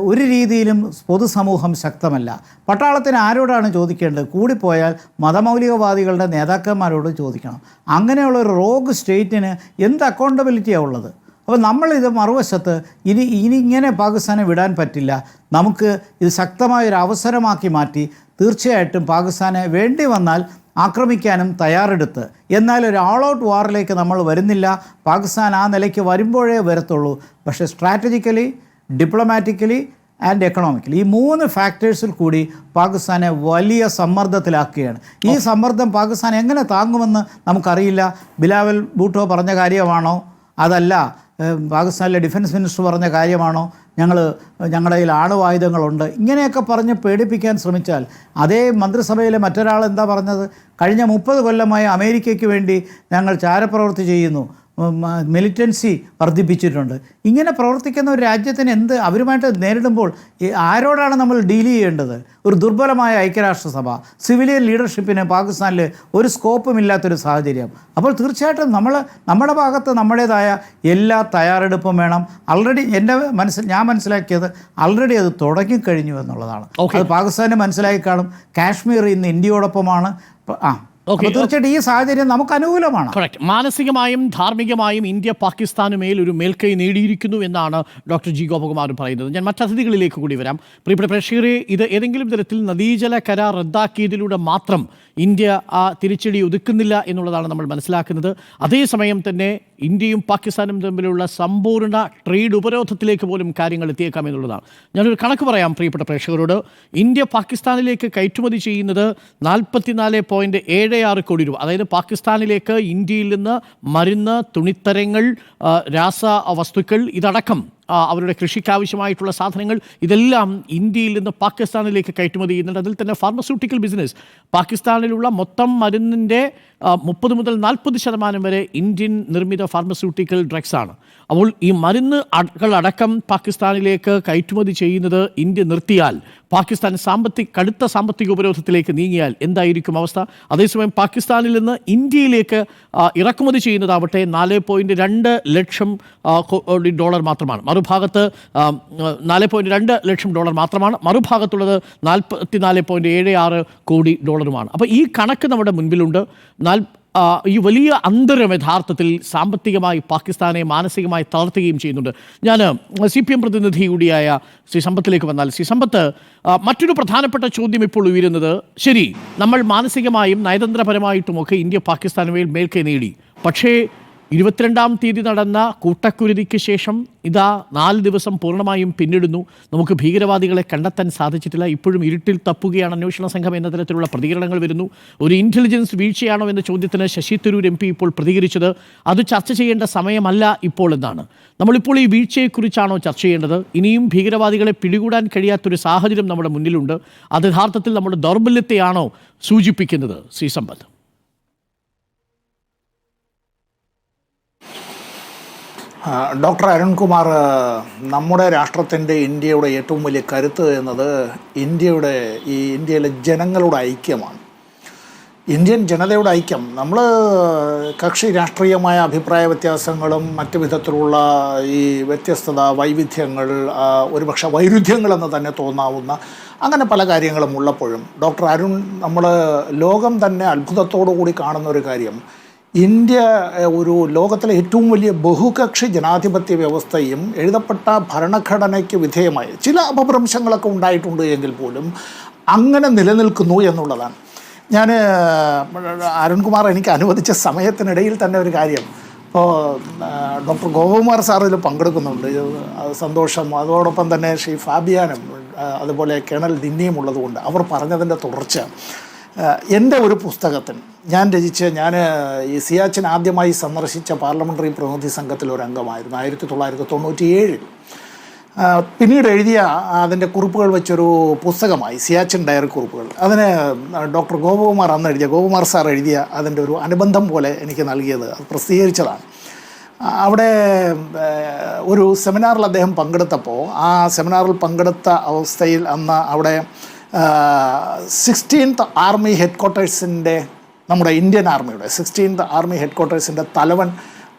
ഒരു രീതിയിലും പൊതുസമൂഹം ശക്തമല്ല. പട്ടാളത്തിന് ആരോടാണ് ചോദിക്കേണ്ടത്? കൂടിപ്പോയാൽ മതമൗലികവാദികളുടെ നേതാക്കന്മാരോട് ചോദിക്കണം. അങ്ങനെയുള്ള ഒരു റോഗ് സ്റ്റേറ്റിന് എന്ത് അക്കൗണ്ടബിലിറ്റിയാണ് ഉള്ളത്? അപ്പോൾ നമ്മളിത് മറുവശത്ത് ഇനി ഇങ്ങനെ പാകിസ്ഥാനെ വിടാൻ പറ്റില്ല. നമുക്ക് ഇത് ശക്തമായൊരു അവസരമാക്കി മാറ്റി തീർച്ചയായിട്ടും പാകിസ്ഥാനെ വേണ്ടി വന്നാൽ ആക്രമിക്കാനും തയ്യാറെടുത്ത്, എന്നാൽ ഒരു ഓൾ ഔട്ട് വാറിലേക്ക് നമ്മൾ വരുന്നില്ല. പാകിസ്ഥാൻ ആ നിലയ്ക്ക് വരുമ്പോഴേ വരത്തുള്ളൂ. പക്ഷേ സ്ട്രാറ്റജിക്കലി, ഡിപ്ലോമാറ്റിക്കലി ആൻഡ് എക്കണോമിക്കലി ഈ 3 ഫാക്ടേഴ്സിൽ കൂടി പാകിസ്ഥാനെ വലിയ സമ്മർദ്ദത്തിലാക്കുകയാണ്. ഈ സമ്മർദ്ദം പാകിസ്ഥാൻ എങ്ങനെ താങ്ങുമെന്ന് നമുക്കറിയില്ല. ബിലാവൽ ഭൂട്ടോ പറഞ്ഞ കാര്യമാണോ, അതല്ല പാകിസ്ഥാനിലെ ഡിഫൻസ് മിനിസ്റ്റർ പറഞ്ഞ കാര്യമാണോ, ഞങ്ങളുടെ കയ്യിൽ ആണവായുധങ്ങളുണ്ട്, ഇങ്ങനെയൊക്കെ പറഞ്ഞ് പേടിപ്പിക്കാൻ ശ്രമിച്ചാൽ അതേ മന്ത്രിസഭയിലെ മറ്റൊരാൾ എന്താ പറഞ്ഞത്? കഴിഞ്ഞ 30 കൊല്ലമായി അമേരിക്കയ്ക്ക് വേണ്ടി ഞങ്ങൾ ചാരപ്രവൃത്തി ചെയ്യുന്നു, മിലിറ്റൻസി വർദ്ധിപ്പിച്ചിട്ടുണ്ട്. ഇങ്ങനെ പ്രവർത്തിക്കുന്ന ഒരു രാജ്യത്തിന് അവരുമായിട്ട് നേരിടുമ്പോൾ ആരോടാണ് നമ്മൾ ഡീൽ ചെയ്യേണ്ടത്? ഒരു ദുർബലമായ ഐക്യരാഷ്ട്രസഭ, സിവിലിയൻ ലീഡർഷിപ്പിന് പാകിസ്ഥാനിൽ ഒരു സ്കോപ്പും ഇല്ലാത്തൊരു സാഹചര്യം. അപ്പോൾ തീർച്ചയായിട്ടും നമ്മുടെ ഭാഗത്ത് നമ്മുടേതായ എല്ലാ തയ്യാറെടുപ്പും വേണം. ഓൾറെഡി ഞാൻ മനസ്സിലാക്കിയത് ഓൾറെഡി അത് തുടങ്ങിക്കഴിഞ്ഞു എന്നുള്ളതാണ്. അത് പാകിസ്ഥാന് മനസ്സിലാക്കി കാണും. കാശ്മീർ ഇന്ന് ഇന്ത്യയോടൊപ്പമാണ്. Okay. അപ്പോൾ തീർച്ചയായിട്ടും ഈ സാഹചര്യം നമുക്ക് അനുകൂലമാണ്. കറക്റ്റ്. മാനസികമായും ധാർമ്മികമായും ഇന്ത്യ പാകിസ്ഥാന് മേൽ ഒരു മേൽക്കൈ നേടിയിരിക്കുന്നു എന്നാണ് ഡോക്ടർ ജി ഗോപകുമാർ പറയുന്നത്. ഞാൻ മറ്റതിഥികളിലേക്ക് കൂടി വരാം. പ്രിയപ്പെട്ട പ്രേക്ഷകരെ, ഇത് ഏതെങ്കിലും തരത്തിൽ നദീജല കരാർ റദ്ദാക്കിയതിലൂടെ മാത്രം ഇന്ത്യ ആ തിരിച്ചടി ഒതുക്കുന്നില്ല എന്നുള്ളതാണ് നമ്മൾ മനസ്സിലാക്കുന്നത്. അതേസമയം തന്നെ ഇന്ത്യയും പാകിസ്ഥാനും തമ്മിലുള്ള സമ്പൂർണ്ണ ട്രേഡ് ഉപരോധത്തിലേക്ക് പോലും കാര്യങ്ങൾ എത്തിയേക്കാം എന്നുള്ളതാണ്. ഞാനൊരു കണക്ക് പറയാം പ്രിയപ്പെട്ട പ്രേക്ഷകരോട്. ഇന്ത്യ പാകിസ്ഥാനിലേക്ക് കയറ്റുമതി ചെയ്യുന്നത് 44.76 കോടി രൂപ. അതായത് പാകിസ്ഥാനിലേക്ക് ഇന്ത്യയിൽ നിന്ന് മരുന്ന്, തുണിത്തരങ്ങൾ, രാസ വസ്തുക്കൾ ഇതടക്കം അവരുടെ കൃഷിക്കാവശ്യമായിട്ടുള്ള സാധനങ്ങൾ ഇതെല്ലാം ഇന്ത്യയിൽ നിന്ന് പാകിസ്ഥാനിലേക്ക് കയറ്റുമതി ചെയ്യുന്നുണ്ട്. അതിൽ തന്നെ ഫാർമസ്യൂട്ടിക്കൽ ബിസിനസ്, പാകിസ്ഥാനിലുള്ള മൊത്തം മരുന്നിൻ്റെ 30 മുതൽ 40% വരെ ഇന്ത്യൻ നിർമ്മിത ഫാർമസ്യൂട്ടിക്കൽ ഡ്രഗ്സ് ആണ്. അപ്പോൾ ഈ മരുന്നുകളടക്കം പാകിസ്ഥാനിലേക്ക് കയറ്റുമതി ചെയ്യുന്നത് ഇന്ത്യ നിർത്തിയാൽ, പാകിസ്ഥാൻ കടുത്ത സാമ്പത്തിക ഉപരോധത്തിലേക്ക് നീങ്ങിയാൽ എന്തായിരിക്കും അവസ്ഥ? അതേസമയം പാകിസ്ഥാനിൽ നിന്ന് ഇന്ത്യയിലേക്ക് ഇറക്കുമതി ചെയ്യുന്നതാവട്ടെ 4.2 ലക്ഷം ഡോളർ മാത്രമാണ്. മറുഭാഗത്ത് 4.2 ലക്ഷം ഡോളർ മാത്രമാണ്. മറുഭാഗത്തുള്ളത് 44.76 കോടി ഡോളറുമാണ്. അപ്പോൾ ഈ കണക്ക് നമ്മുടെ മുൻപിലുണ്ട്. ഈ വലിയ അന്തരം യഥാർത്ഥത്തിൽ സാമ്പത്തികമായി പാകിസ്ഥാനെ മാനസികമായി തളർത്തുകയും ചെയ്യുന്നുണ്ട്. ഞാൻ CPM പ്രതിനിധി കൂടിയായ ശ്രീ സമ്പത്തിലേക്ക് വന്നാൽ, ശ്രീ സമ്പത്ത്, മറ്റൊരു പ്രധാനപ്പെട്ട ചോദ്യം ഇപ്പോൾ ഉയരുന്നത്, ശരി, നമ്മൾ മാനസികമായും നയതന്ത്രപരമായിട്ടുമൊക്കെ ഇന്ത്യ പാകിസ്ഥാന് മേൽക്കൈ നേടി, പക്ഷേ 22-ാം തീയതി നടന്ന കൂട്ടക്കുരുതിക്ക് ശേഷം ഇതാ 4 ദിവസം പൂർണ്ണമായും പിന്നിടുന്നു. നമുക്ക് ഭീകരവാദികളെ കണ്ടെത്താൻ സാധിച്ചിട്ടില്ല. ഇപ്പോഴും ഇരുട്ടിൽ തപ്പുകയാണ് അന്വേഷണ സംഘം എന്ന തരത്തിലുള്ള പ്രതികരണങ്ങൾ വരുന്നു. ഒരു ഇൻ്റലിജൻസ് വീഴ്ചയാണോ എന്ന ചോദ്യത്തിന് ശശി തരൂർ MP ഇപ്പോൾ പ്രതികരിച്ചത് അത് ചർച്ച ചെയ്യേണ്ട സമയമല്ല ഇപ്പോൾ എന്നാണ്. നമ്മളിപ്പോൾ ഈ വീഴ്ചയെക്കുറിച്ചാണോ ചർച്ച ചെയ്യേണ്ടത്? ഇനിയും ഭീകരവാദികളെ പിടികൂടാൻ കഴിയാത്തൊരു സാഹചര്യം നമ്മുടെ മുന്നിലുണ്ട്. അത് യഥാർത്ഥത്തിൽ നമ്മുടെ ദൗർബല്യത്തെയാണോ സൂചിപ്പിക്കുന്നത്? ശ്രീ സമ്പത്ത്. ഡോക്ടർ അരുൺകുമാർ, നമ്മുടെ രാഷ്ട്രത്തിൻ്റെ, ഇന്ത്യയുടെ ഏറ്റവും വലിയ കരുത്ത് എന്നത് ഇന്ത്യയിലെ ജനങ്ങളുടെ ഐക്യമാണ്. ഇന്ത്യൻ ജനതയുടെ ഐക്യം. നമ്മൾ കക്ഷി രാഷ്ട്രീയമായ അഭിപ്രായ വ്യത്യാസങ്ങളും മറ്റു വിധത്തിലുള്ള ഈ വ്യത്യസ്തത, വൈവിധ്യങ്ങൾ, ഒരുപക്ഷെ വൈരുദ്ധ്യങ്ങളെന്ന് തന്നെ തോന്നാവുന്ന അങ്ങനെ പല കാര്യങ്ങളും ഉള്ളപ്പോഴും ഡോക്ടർ അരുൺ, നമ്മൾ ലോകം തന്നെ അത്ഭുതത്തോടു കൂടി കാണുന്ന ഒരു കാര്യം, ഇന്ത്യ ഒരു ലോകത്തിലെ ഏറ്റവും വലിയ ബഹുകക്ഷി ജനാധിപത്യ വ്യവസ്ഥയും എഴുതപ്പെട്ട ഭരണഘടനയ്ക്ക് വിധേയമായി ചില അപഭ്രംശങ്ങളൊക്കെ ഉണ്ടായിട്ടുണ്ട് എങ്കിൽ പോലും അങ്ങനെ നിലനിൽക്കുന്നു എന്നുള്ളതാണ്. ഞാൻ അരുൺകുമാർ എനിക്ക് അനുവദിച്ച സമയത്തിനിടയിൽ തന്നെ ഒരു കാര്യം, ഇപ്പോൾ ഡോക്ടർ ഗോപകുമാർ സാർ ഇതിൽ പങ്കെടുക്കുന്നുണ്ട്, സന്തോഷം. അതോടൊപ്പം തന്നെ ശ്രീ ഫാബിയാനും അതുപോലെ കേണൽ ദിന്നിയും ഉള്ളതുകൊണ്ട് അവർ പറഞ്ഞതിൻ്റെ തുടർച്ച, എൻ്റെ ഒരു പുസ്തകത്തിൽ ഞാൻ ഈ സിയാച്ചിൻ ആദ്യമായി സന്ദർശിച്ച പാർലമെൻ്ററി പ്രതിനിധി സംഘത്തിലൊരു അംഗമായിരുന്നു 1997. പിന്നീട് എഴുതിയ അതിൻ്റെ കുറിപ്പുകൾ വെച്ചൊരു പുസ്തകമായി സിയാച്ചിൻ ഡയറി കുറിപ്പുകൾ. അതിന് ഡോക്ടർ ഗോപകുമാർ സാർ എഴുതിയ അതിൻ്റെ ഒരു അനുബന്ധം പോലെ എനിക്ക് നൽകിയത്, അത് പ്രസിദ്ധീകരിച്ചതാണ്. അവിടെ ഒരു സെമിനാറിൽ അദ്ദേഹം പങ്കെടുത്തപ്പോൾ, ആ സെമിനാറിൽ പങ്കെടുത്ത അവസ്ഥയിൽ അന്ന് അവിടെ 16th ആർമി ഹെഡ്ക്വാർട്ടേഴ്സിൻ്റെ, നമ്മുടെ ഇന്ത്യൻ ആർമിയുടെ 16th ആർമി ഹെഡ്ക്വാർട്ടേഴ്സിൻ്റെ തലവൻ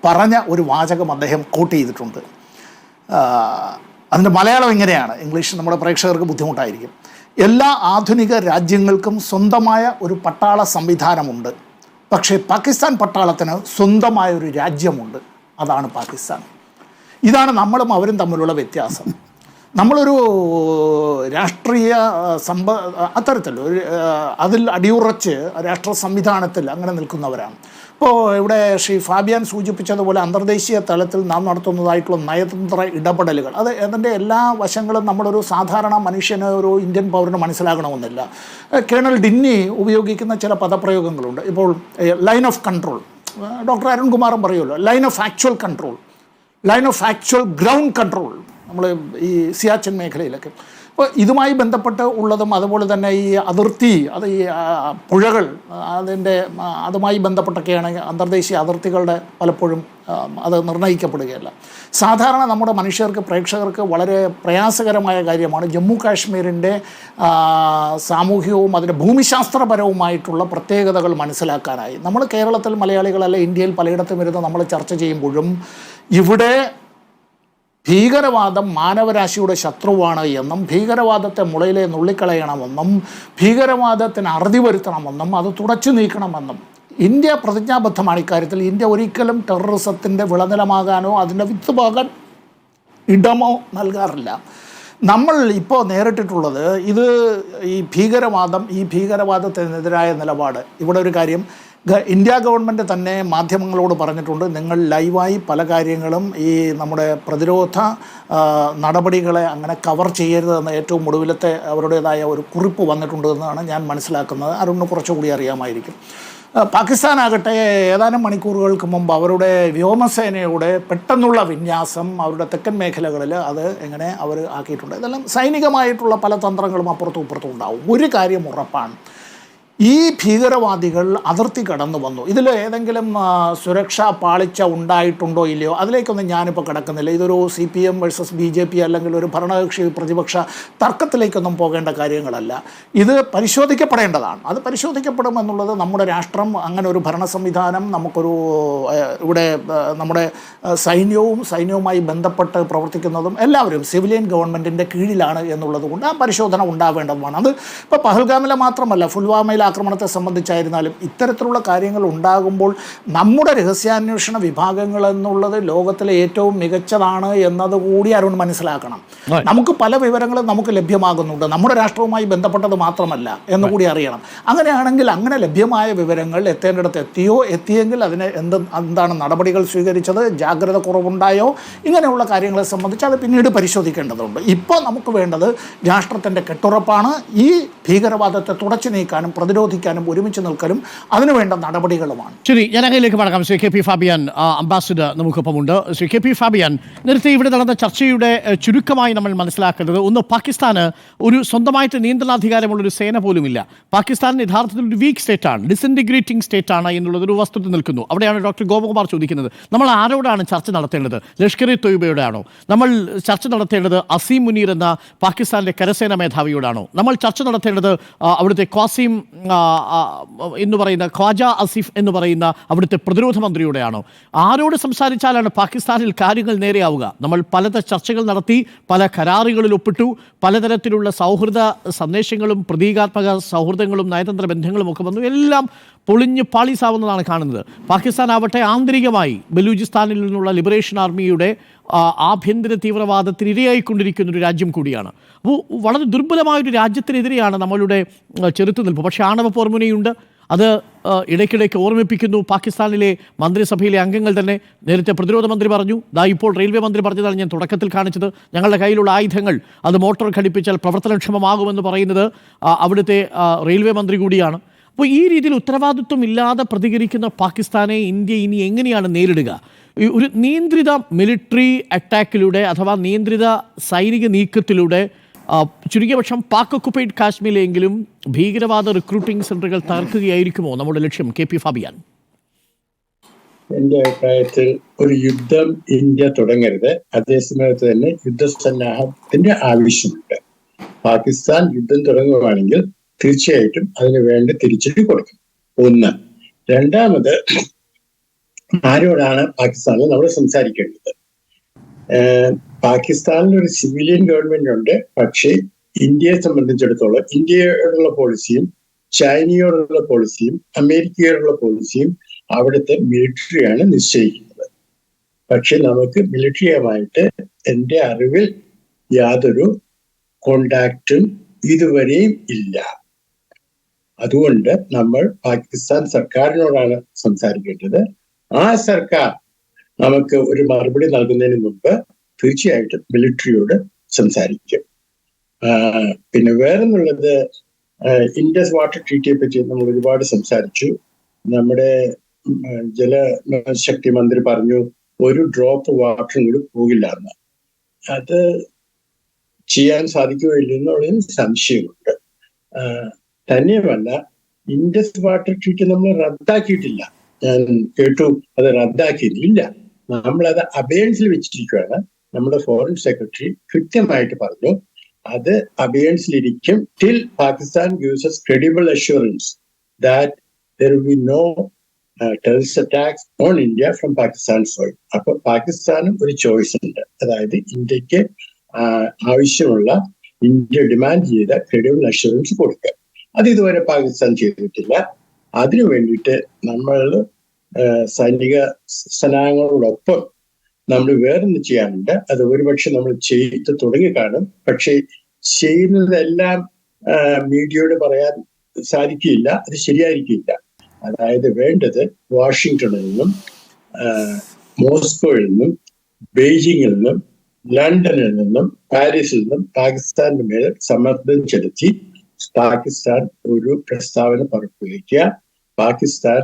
പറഞ്ഞ ഒരു വാചകം അദ്ദേഹം കോട്ട് ചെയ്തിട്ടുണ്ട്. അതിൻ്റെ മലയാളം ഇങ്ങനെയാണ്, ഇംഗ്ലീഷ് നമ്മുടെ പ്രേക്ഷകർക്ക് ബുദ്ധിമുട്ടായിരിക്കും. എല്ലാ ആധുനിക രാജ്യങ്ങൾക്കും സ്വന്തമായ ഒരു പട്ടാള സംവിധാനമുണ്ട്, പക്ഷേ പാകിസ്ഥാൻ പട്ടാളത്തിന് സ്വന്തമായ ഒരു രാജ്യമുണ്ട്, അതാണ് പാകിസ്ഥാൻ. ഇതാണ് നമ്മളും അവരും തമ്മിലുള്ള വ്യത്യാസം. നമ്മളൊരു രാഷ്ട്രീയ അത്തരത്തിൽ അതിൽ അടിയുറച്ച് രാഷ്ട്ര സംവിധാനത്തിൽ അങ്ങനെ നിൽക്കുന്നവരാണ്. ഇപ്പോൾ ഇവിടെ ശ്രീ ഫാബിയാൻ സൂചിപ്പിച്ചതുപോലെ അന്തർദേശീയ തലത്തിൽ നാം നടത്തുന്നതായിട്ടുള്ള നയതന്ത്ര ഇടപെടലുകൾ, അതിൻ്റെ എല്ലാ വശങ്ങളും നമ്മളൊരു സാധാരണ മനുഷ്യന്, ഒരു ഇന്ത്യൻ പൗരന് മനസ്സിലാകണമെന്നില്ല. കേണൽ ഡിന്നി ഉപയോഗിക്കുന്ന ചില പദപ്രയോഗങ്ങളുണ്ട്. ഇപ്പോൾ ലൈൻ ഓഫ് കൺട്രോൾ, ഡോക്ടർ അരുൺകുമാറും പറയുമല്ലോ, line of actual control, line of actual ground control, നമ്മൾ ഈ സിയാച്ചിൻ മേഖലയിലൊക്കെ. അപ്പോൾ ഇതുമായി ബന്ധപ്പെട്ട് ഉള്ളതും അതുപോലെ തന്നെ ഈ അതിർത്തി, അത് ഈ പുഴകൾ, അതുമായി ബന്ധപ്പെട്ടൊക്കെയാണ് അന്തർദേശീയ അതിർത്തികളുടെ പലപ്പോഴും അത് നിർണ്ണയിക്കപ്പെടുകയല്ല. സാധാരണ നമ്മുടെ മനുഷ്യർക്ക്, പ്രേക്ഷകർക്ക് വളരെ പ്രയാസകരമായ കാര്യമാണ് ജമ്മു കാശ്മീരിൻ്റെ സാമൂഹികവും അതിൻ്റെ ഭൂമിശാസ്ത്രപരവുമായിട്ടുള്ള പ്രത്യേകതകൾ മനസ്സിലാക്കാനായി. നമ്മൾ കേരളത്തിൽ മലയാളികളല്ല, ഇന്ത്യയിൽ പലയിടത്തും ഇരുന്ന് നമ്മൾ ചർച്ച ചെയ്യുമ്പോഴും ഇവിടെ ഭീകരവാദം മാനവരാശിയുടെ ശത്രുവാണ് എന്നും ഭീകരവാദത്തെ മുളയിലെ നുള്ളിക്കളയണമെന്നും ഭീകരവാദത്തിന് അറുതി വരുത്തണമെന്നും അത് തുടച്ചു നീക്കണമെന്നും ഇന്ത്യ പ്രതിജ്ഞാബദ്ധമാണ്. ഇക്കാര്യത്തിൽ ഇന്ത്യ ഒരിക്കലും ടെററിസത്തിൻ്റെ വിളനിലമാകാനോ അതിൻ്റെ വിത്തുപോകാൻ ഇടമോ നൽകാറില്ല. നമ്മൾ ഇപ്പോൾ നേരിട്ടിട്ടുള്ളത് ഇത് ഈ ഭീകരവാദത്തിനെതിരായ നിലപാട്. ഇവിടെ ഒരു കാര്യം ഇന്ത്യ ഗവൺമെൻറ് തന്നെ മാധ്യമങ്ങളോട് പറഞ്ഞിട്ടുണ്ട്, നിങ്ങൾ ലൈവായി പല കാര്യങ്ങളും ഈ നമ്മുടെ പ്രതിരോധ നടപടികളെ അങ്ങനെ കവർ ചെയ്യരുതെന്ന് ഏറ്റവും ഒടുവിലത്തെ അവരുടേതായ ഒരു കുറിപ്പ് വന്നിട്ടുണ്ട് എന്നാണ് ഞാൻ മനസ്സിലാക്കുന്നത്. അരുണിന് കുറച്ചുകൂടി അറിയാമായിരിക്കും. പാകിസ്ഥാനാകട്ടെ ഏതാനും മണിക്കൂറുകൾക്ക് മുമ്പ് അവരുടെ വ്യോമസേനയുടെ പെട്ടെന്നുള്ള വിന്യാസം അവരുടെ തെക്കൻ മേഖലകളിൽ അത് എങ്ങനെ അവർ ആക്കിയിട്ടുണ്ട്. ഇതെല്ലാം സൈനികമായിട്ടുള്ള പല തന്ത്രങ്ങളും അപ്പുറത്തും ഇപ്പുറത്തും ഉണ്ടാവും. ഒരു കാര്യം ഉറപ്പാണ്, ഈ ഭീകരവാദികൾ അതിർത്തി കടന്നു വന്നു. ഇതിൽ ഏതെങ്കിലും സുരക്ഷാ പാളിച്ച ഉണ്ടായിട്ടുണ്ടോ ഇല്ലയോ അതിലേക്കൊന്നും ഞാനിപ്പോൾ കിടക്കുന്നില്ല. ഇതൊരു CPM വേഴ്സസ് BJP അല്ലെങ്കിൽ ഒരു ഭരണകക്ഷി പ്രതിപക്ഷ തർക്കത്തിലേക്കൊന്നും പോകേണ്ട കാര്യങ്ങളല്ല. ഇത് പരിശോധിക്കപ്പെടേണ്ടതാണ്. അത് പരിശോധിക്കപ്പെടുമെന്നുള്ളത് നമ്മുടെ രാഷ്ട്രം അങ്ങനെ ഒരു ഭരണ സംവിധാനം നമുക്കൊരു ഇവിടെ നമ്മുടെ സൈന്യവുമായി ബന്ധപ്പെട്ട് പ്രവർത്തിക്കുന്നതും എല്ലാവരും സിവിലിയൻ ഗവൺമെൻറ്റിൻ്റെ കീഴിലാണ് എന്നുള്ളത് കൊണ്ട് ആ പരിശോധന ഉണ്ടാവേണ്ടതുമാണ്. അത് ഇപ്പോൾ പഹൽഗാമിലെ മാത്രമല്ല, പുൽവാമയിലെ ആക്രമണത്തെ സംബന്ധിച്ചായിരുന്നാലും ഇത്തരത്തിലുള്ള കാര്യങ്ങൾ ഉണ്ടാകുമ്പോൾ നമ്മുടെ രഹസ്യാന്വേഷണ വിഭാഗങ്ങൾ എന്നുള്ളത് ലോകത്തിലെ ഏറ്റവും മികച്ചതാണ് എന്നതുകൂടി അരുൺ മനസ്സിലാക്കണം. നമുക്ക് പല വിവരങ്ങളും നമുക്ക് ലഭ്യമാകുന്നുണ്ട്, നമ്മുടെ രാഷ്ട്രവുമായി ബന്ധപ്പെട്ടത് മാത്രമല്ല എന്നുകൂടി അറിയണം. അങ്ങനെയാണെങ്കിൽ അങ്ങനെ ലഭ്യമായ വിവരങ്ങൾ എത്തേണ്ടിടത്ത് എത്തിയെങ്കിൽ അതിന് എന്താണ് നടപടികൾ സ്വീകരിച്ചത്, ജാഗ്രത കുറവുണ്ടായോ, ഇങ്ങനെയുള്ള കാര്യങ്ങളെ സംബന്ധിച്ച് അത് പിന്നീട് പരിശോധിക്കേണ്ടതുണ്ട്. ഇപ്പോൾ നമുക്ക് വേണ്ടത് രാഷ്ട്രത്തിൻ്റെ കെട്ടുറപ്പാണ്. ഈ ഭീകരവാദത്തെ തുടച്ചു നീക്കാനും പ്രതിരോധിക്കാനും ഒരുമിച്ച് നിൽക്കാനും അതിനുവേണ്ട നടപടികളുമാണ്. ശരി, ഞാൻ അങ്ങയിലേക്ക് മടങ്ങാം. ശ്രീ KP ഫാബിയൻ അംബാസിഡർ നമുക്കൊപ്പമുണ്ട്. ശ്രീ KP ഫാബിയൻ, നേരത്തെ ഇവിടെ നടന്ന ചർച്ചയുടെ ചുരുക്കമായി നമ്മൾ മനസ്സിലാക്കേണ്ടത് ഒന്ന്, പാകിസ്ഥാന് ഒരു സ്വന്തമായിട്ട് നിയന്ത്രണാധികാരമുള്ളൊരു സേന പോലുമില്ല. പാകിസ്ഥാൻ യഥാർത്ഥത്തിൽ ഒരു വീക്ക് സ്റ്റേറ്റാണ്, ഡിസിൻറ്റിഗ്രേറ്റിംഗ് സ്റ്റേറ്റാണ് എന്നുള്ളതൊരു വസ്തുത നിൽക്കുന്നു. അവിടെയാണ് ഡോക്ടർ ഗോപകുമാർ ചോദിക്കുന്നത്, നമ്മൾ ആരോടാണ് ചർച്ച നടത്തേണ്ടത്? ലഷ്കർ-ഇ-തൊയ്ബയോടാണോ? നമ്മൾ ചർച്ച നടത്തേണ്ടത് അസീം മുനീർ എന്ന പാകിസ്ഥാനിലെ കരസേനാ മേധാവിയോടാണോ? നമ്മൾ ചർച്ച നടത്തേണ്ടത് അവിടുത്തെ ഖാസിം എന്ന് പറയുന്ന ഖ്വാജ ആസിഫ് എന്ന് പറയുന്ന അവിടുത്തെ പ്രതിരോധ മന്ത്രിയുടെയാണോ? ആരോട് സംസാരിച്ചാലാണ് പാകിസ്ഥാനിൽ കാര്യങ്ങൾ നേരെയാവുക? നമ്മൾ പലതരം ചർച്ചകൾ നടത്തി, പല കരാറുകളിൽ ഒപ്പിട്ടു, പലതരത്തിലുള്ള സൗഹൃദ സന്ദേശങ്ങളും പ്രതീകാത്മക സൗഹൃദങ്ങളും നയതന്ത്ര ബന്ധങ്ങളും ഒക്കെ വന്നു, എല്ലാം പൊളിഞ്ഞ് പാളീസാവുന്നതാണ് കാണുന്നത്. പാകിസ്ഥാൻ ആവട്ടെ ആന്തരികമായി ബലൂചിസ്ഥാനിൽ നിന്നുള്ള ലിബറേഷൻ ആർമിയുടെ ആഭ്യന്തര തീവ്രവാദത്തിന് ഇരയായിക്കൊണ്ടിരിക്കുന്ന ഒരു രാജ്യം കൂടിയാണ്. അപ്പോൾ വളരെ ദുർബലമായൊരു രാജ്യത്തിനെതിരെയാണ് നമ്മളുടെ ചെറുത്തുനിൽപ്പ്. പക്ഷേ ആണവ പോർമുനയുണ്ട്, അത് ഇടയ്ക്കിടയ്ക്ക് ഓർമ്മിപ്പിക്കുന്നു. പാകിസ്ഥാനിലെ മന്ത്രിസഭയിലെ അംഗങ്ങൾ തന്നെ, നേരത്തെ പ്രതിരോധ മന്ത്രി പറഞ്ഞു, ഇപ്പോൾ റെയിൽവേ മന്ത്രി പറഞ്ഞതാണ് ഞാൻ തുടക്കത്തിൽ കാണിച്ചത്, ഞങ്ങളുടെ കയ്യിലുള്ള ആയുധങ്ങൾ അത് മോട്ടോർ ഘടിപ്പിച്ചാൽ പ്രവർത്തനക്ഷമമാകുമെന്ന് പറയുന്നത് അവിടുത്തെ റെയിൽവേ മന്ത്രി കൂടിയാണ്. അപ്പോൾ ഈ രീതിയിൽ ഉത്തരവാദിത്വം ഇല്ലാതെ പ്രതികരിക്കുന്ന പാകിസ്ഥാനെ ഇന്ത്യ ഇനി എങ്ങനെയാണ് നേരിടുക? ഒരു നിയന്ത്രിത മിലിറ്ററി അറ്റാക്കിലൂടെ അഥവാ നിയന്ത്രിത സൈനിക നീക്കത്തിലൂടെ ചുരുങ്ങിയ പക്ഷം പാക് ഒക്കുപ്പൈഡ് കാശ്മീരിലെങ്കിലും ഭീകരവാദ റിക്രൂട്ടിംഗ് സെന്ററുകൾ തകർക്കുകയായിരിക്കുമോ നമ്മുടെ ലക്ഷ്യം? KP Fabian. എന്റെ അഭിപ്രായത്തിൽ ഒരു യുദ്ധം ഇന്ത്യ തുടങ്ങരുത്. അതേസമയത്ത് തന്നെ യുദ്ധസന്നാഹത്തിന്റെ ആവശ്യമുണ്ട്. പാകിസ്ഥാൻ യുദ്ധം തുടങ്ങുകയാണെങ്കിൽ തീർച്ചയായിട്ടും അതിന് വേണ്ട തിരിച്ചടി കൊടുക്കും. ഒന്ന്. രണ്ടാമത്, ആരോടാണ് പാകിസ്ഥാനിൽ നമ്മൾ സംസാരിക്കേണ്ടത്? പാകിസ്ഥാനിൽ ഒരു സിവിലിയൻ ഗവൺമെന്റ് ഉണ്ട്. പക്ഷേ ഇന്ത്യയെ സംബന്ധിച്ചിടത്തോളം ഇന്ത്യയോടുള്ള പോളിസിയും ചൈനയോടുള്ള പോളിസിയും അമേരിക്കയോടുള്ള പോളിസിയും അവിടുത്തെ മിലിറ്ററിയാണ് നിശ്ചയിക്കുന്നത്. പക്ഷെ നമുക്ക് മിലിറ്ററിയുമായിട്ട് എൻ്റെ അറിവിൽ യാതൊരു കോണ്ടാക്റ്റും ഇതുവരെയും ഇല്ല. അതുകൊണ്ട് നമ്മൾ പാകിസ്ഥാൻ സർക്കാരിനോടാണ് സംസാരിക്കേണ്ടത്. ആ സർക്കാർ നമുക്ക് ഒരു മറുപടി നൽകുന്നതിന് മുമ്പ് തീർച്ചയായിട്ടും മിലിറ്ററിയോട് സംസാരിക്കും. പിന്നെ വേറെന്നുള്ളത്, ഇൻഡസ് വാട്ടർ ട്രീറ്റിയെ പറ്റി നമ്മൾ ഒരുപാട് സംസാരിച്ചു. നമ്മുടെ ജലശക്തി മന്ത്രി പറഞ്ഞു ഒരു ഡ്രോപ്പ് വാട്ടറും കൂടി പോകില്ല എന്ന്. അത് ചെയ്യാൻ സാധിക്കുമോ ഇല്ലെന്നുള്ളതിന് സംശയമുണ്ട്. തന്നെയുമല്ല, ഇൻഡസ് വാട്ടർ ട്രീറ്റ് നമ്മൾ റദ്ദാക്കിയിട്ടില്ല. ഞാൻ കേട്ടു അത് റദ്ദാക്കിയിട്ടില്ല. നമ്മളത് അബേൺസിൽ വെച്ചിരിക്കുകയാണ്. നമ്മുടെ ഫോറിൻ സെക്രട്ടറി കൃത്യമായിട്ട് പറഞ്ഞു അത് അബേൺസിലിരിക്കും till Pakistan gives us credible assurance that there will be no terrorist attacks on India from Pakistan soil. അപ്പൊ പാകിസ്ഥാനും ഒരു ചോയ്സ് ഉണ്ട്, അതായത് ഇന്ത്യക്ക് ആവശ്യമുള്ള ഇന്ത്യ ഡിമാൻഡ് ചെയ്ത ക്രെഡിബിൾ അഷുറൻസ് കൊടുക്കുക. അത് ഇതുവരെ പാകിസ്ഥാൻ ചെയ്തിട്ടില്ല. അതിനു വേണ്ടിയിട്ട് നമ്മൾ സൈനിക സന്നാഹങ്ങളോടൊപ്പം നമ്മൾ വേറൊന്ന് ചെയ്യാനുണ്ട്. അത് ഒരുപക്ഷെ നമ്മൾ ചെയ്ത് തുടങ്ങി കാണും, പക്ഷെ ചെയ്യുന്നതെല്ലാം മീഡിയയോട് പറയാൻ സാധിക്കില്ല, അത് ശരിയായിരിക്കില്ല. അതായത് വേണ്ടത് വാഷിങ്ടണിൽ നിന്നും മോസ്കോയിൽ നിന്നും ബെയ്ജിങ്ങിൽ നിന്നും ലണ്ടനിൽ നിന്നും പാരീസിൽ നിന്നും പാകിസ്ഥാന്റെ മേൽ സമ്മർദ്ദം ചെലുത്തി പാകിസ്ഥാൻ ഒരു പ്രസ്താവന പുറപ്പെടുവിക്കുക. പാകിസ്ഥാൻ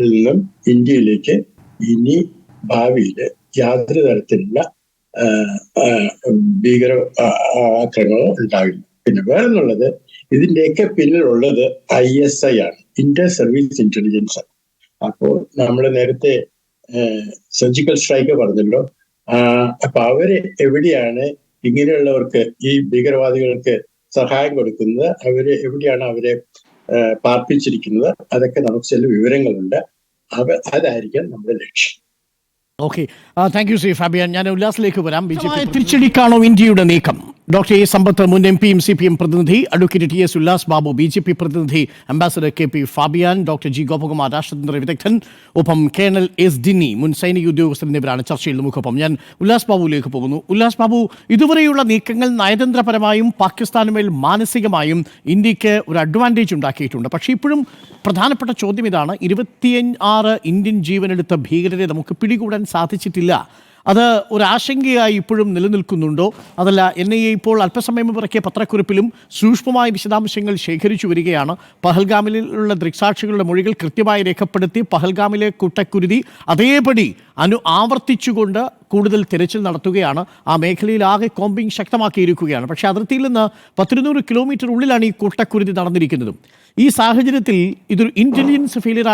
നിന്നും ഇന്ത്യയിലേക്ക് ഇനി ഭാവിയിൽ യാതൊരു തരത്തിലുള്ള ഭീകര ആക്രമണങ്ങൾ ഉണ്ടാവില്ല. പിന്നെ വേറെന്നുള്ളത്, ഇതിന്റെയൊക്കെ പിന്നിലുള്ളത് ISI ആണ്, ഇന്റർ സർവീസ് ഇന്റലിജൻസ് ആണ്. അപ്പോൾ നമ്മൾ നേരത്തെ സർജിക്കൽ സ്ട്രൈക്ക് പറഞ്ഞല്ലോ. അപ്പൊ അവര് എവിടെയാണ് ഇങ്ങനെയുള്ളവർക്ക്, ഈ ഭീകരവാദികൾക്ക് സഹായം കൊടുക്കുന്നത്, എവിടെയാണ് അവരെ പാർപ്പിച്ചിരിക്കുന്നത്, അതൊക്കെ നമുക്ക് ചില വിവരങ്ങളുണ്ട്. അതായിരിക്കാം നമ്മുടെ ലക്ഷ്യം. Okay, thank you Shri Fabian. ഞാൻ ഉല്ലാസിലേക്ക് വരാം. തിരിച്ചടിക്കാണോ ഇന്ത്യയുടെ നീക്കം? ഡോക്ടർ എ സമ്പത്ത്, മുൻ MP CPM പ്രതിനിധി, advocate TS Ullas Babu, BJP പ്രതിനിധി, ambassador KP Fabian, doctor G Gopakumar, രാഷ്ട്രതന്ത്ര വിദഗ്ധൻ, ഒപ്പം കേണൽ S ഡിന്നി, മുൻ സൈനിക ഉദ്യോഗസ്ഥൻ എന്നിവരാണ് ചർച്ചയിൽ നമുക്കൊപ്പം. ഞാൻ ഉല്ലാസ് ബാബുവിലേക്ക് പോകുന്നു. ഉല്ലാസ് ബാബു, ഇതുവരെയുള്ള നീക്കങ്ങൾ നയതന്ത്രപരമായും പാകിസ്ഥാനുമേൽ മാനസികമായും ഇന്ത്യക്ക് ഒരു അഡ്വാൻറ്റേജ് ഉണ്ടാക്കിയിട്ടുണ്ട്. പക്ഷേ ഇപ്പോഴും പ്രധാനപ്പെട്ട ചോദ്യം ഇതാണ്: 26 ഇന്ത്യൻ ജീവനെടുത്ത ഭീകരരെ നമുക്ക് പിടികൂടാൻ സാധിച്ചിട്ടില്ല. അത് ഒരാശങ്കയായി ഇപ്പോഴും നിലനിൽക്കുന്നുണ്ടോ? അതല്ല, NIA ഇപ്പോൾ അല്പസമയം ഇറക്കിയ പത്രക്കുറിപ്പിലും സൂക്ഷ്മമായ വിശദാംശങ്ങൾ ശേഖരിച്ചു വരികയാണ്. പഹൽഗാമിലുള്ള ദൃക്സാക്ഷികളുടെ മൊഴികൾ കൃത്യമായി രേഖപ്പെടുത്തി പഹൽഗാമിലെ കൂട്ടക്കുരുതി അതേപടി ആവർത്തിച്ചുകൊണ്ട് കൂടുതൽ തിരച്ചിൽ നടത്തുകയാണ്. ആ മേഖലയിൽ ആകെ കോമ്പിംഗ് ശക്തമാക്കിയിരിക്കുകയാണ്. പക്ഷേ അതിർത്തിയിൽ നിന്ന് 100-200 കിലോമീറ്റർ ഉള്ളിലാണ് ഈ കൂട്ടക്കുരുതി നടന്നിരിക്കുന്നതും. ഈ സാഹചര്യത്തിൽ ഇതൊരു ഇൻ്റലിജൻസ് ഫെയിലിയർ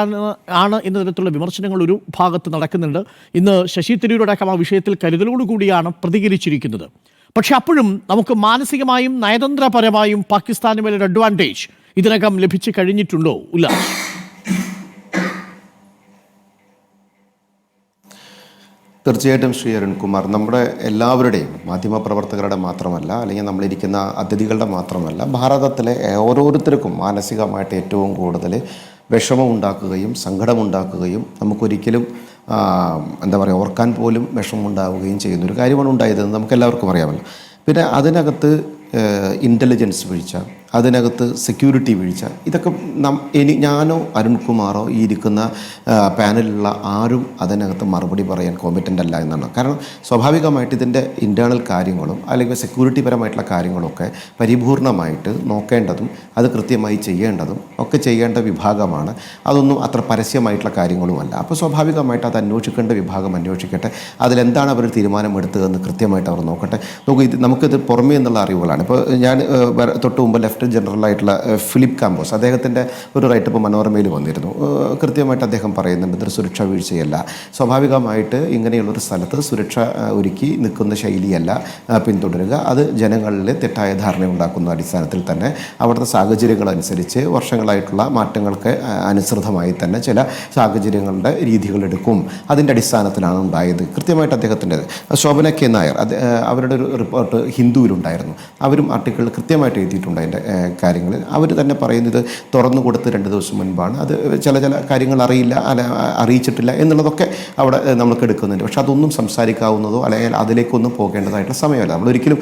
ആണ് എന്ന തരത്തിലുള്ള വിമർശനങ്ങൾ ഒരു ഭാഗത്ത് നടക്കുന്നുണ്ട്. ഇന്ന് ശശി തരൂരടക്കം ആ വിഷയത്തിൽ കരുതലോടുകൂടിയാണ് പ്രതികരിച്ചിരിക്കുന്നത്. പക്ഷെ അപ്പോഴും നമുക്ക് മാനസികമായും നയതന്ത്രപരമായും പാകിസ്ഥാന് മേലൊരു അഡ്വാൻറ്റേജ് ഇതിനകം ലഭിച്ചു കഴിഞ്ഞിട്ടുണ്ടോ? ഇല്ല. തീർച്ചയായിട്ടും ശ്രീ അരുൺകുമാർ, നമ്മുടെ എല്ലാവരുടെയും, മാധ്യമപ്രവർത്തകരുടെ മാത്രമല്ല, അല്ലെങ്കിൽ നമ്മളിരിക്കുന്ന അതിഥികളുടെ മാത്രമല്ല, ഭാരതത്തിലെ ഓരോരുത്തർക്കും മാനസികമായിട്ട് ഏറ്റവും കൂടുതൽ വിഷമമുണ്ടാക്കുകയും സങ്കടമുണ്ടാക്കുകയും നമുക്കൊരിക്കലും എന്താ പറയുക, ഓർക്കാൻ പോലും വിഷമമുണ്ടാവുകയും ചെയ്യുന്നൊരു കാര്യമാണ് ഉണ്ടായതെന്ന് നമുക്കെല്ലാവർക്കും അറിയാമല്ലോ. പിന്നെ അതിനകത്ത് ഇൻ്റലിജൻസ് വീഴ്ച, അതിനകത്ത് സെക്യൂരിറ്റി വീഴ്ച, ഇതൊക്കെ ഞാനോ അരുൺകുമാറോ ഈ ഇരിക്കുന്ന പാനലിലുള്ള ആരും അതിനകത്ത് മറുപടി പറയാൻ കോമ്പറ്റൻ്റ് അല്ല എന്നാണ്. കാരണം സ്വാഭാവികമായിട്ട് ഇതിൻ്റെ ഇൻറ്റേർണൽ കാര്യങ്ങളും അല്ലെങ്കിൽ സെക്യൂരിറ്റി പരമായിട്ടുള്ള കാര്യങ്ങളൊക്കെ പരിപൂർണമായിട്ട് നോക്കേണ്ടതും അത് കൃത്യമായി ചെയ്യേണ്ടതും ഒക്കെ ചെയ്യേണ്ട വിഭാഗമാണ്. അതൊന്നും അത്ര പരസ്യമായിട്ടുള്ള കാര്യങ്ങളുമല്ല. അപ്പോൾ സ്വാഭാവികമായിട്ട് അത് അന്വേഷിക്കേണ്ട വിഭാഗം അന്വേഷിക്കട്ടെ, അതിലെന്താണ് അവർ തീരുമാനമെടുത്തതെന്ന് കൃത്യമായിട്ട് അവർ നോക്കട്ടെ. നമുക്കിത് പുറമേ എന്നുള്ള അറിവുകളാണ്. ഇപ്പോൾ ഞാൻ തൊട്ട് മുമ്പ് ലെഫ്റ്റനന്റ് ജനറലായിട്ടുള്ള ഫിലിപ്പ് കാമ്പോസ്, അദ്ദേഹത്തിൻ്റെ ഒരു റൈറ്റപ്പ് മനോരമയിൽ വന്നിരുന്നു. കൃത്യമായിട്ട് അദ്ദേഹം പറയുന്നുണ്ട്, ഇതൊരു സുരക്ഷാ വീഴ്ചയല്ല. സ്വാഭാവികമായിട്ട് ഇങ്ങനെയുള്ളൊരു സ്ഥലത്ത് സുരക്ഷ ഒരുക്കി നിൽക്കുന്ന ശൈലിയല്ല പിന്തുടരുക. അത് ജനങ്ങളിൽ തെറ്റായ ധാരണ ഉണ്ടാക്കുന്ന അടിസ്ഥാനത്തിൽ തന്നെ അവിടുത്തെ സാഹചര്യങ്ങളനുസരിച്ച് വർഷങ്ങളായിട്ടുള്ള മാറ്റങ്ങൾക്ക് അനുസൃതമായി തന്നെ ചില സാഹചര്യങ്ങളുടെ രീതികളെടുക്കും. അതിൻ്റെ അടിസ്ഥാനത്തിലാണ് ഉണ്ടായത്. കൃത്യമായിട്ട് അദ്ദേഹത്തിൻ്റെത്. ശോഭന K നായർ, അവരുടെ ഒരു റിപ്പോർട്ട് ഹിന്ദുവിലുണ്ടായിരുന്നു. അവരും ആർട്ടിക്കിളിൽ കൃത്യമായിട്ട് എഴുതിയിട്ടുണ്ട് അതിൻ്റെ കാര്യങ്ങളിൽ. അവർ തന്നെ പറയുന്നത് തുറന്നു കൊടുത്ത് 2 ദിവസം മുൻപാണ്. അത് ചില കാര്യങ്ങൾ അറിയിച്ചിട്ടില്ല എന്നുള്ളതൊക്കെ അവിടെ നമ്മൾക്ക് എടുക്കുന്നുണ്ട്. പക്ഷെ അതൊന്നും സംസാരിക്കാവുന്നതോ അല്ലെങ്കിൽ അതിലേക്കൊന്നും പോകേണ്ടതായിട്ടുള്ള സമയമല്ല. നമ്മളൊരിക്കലും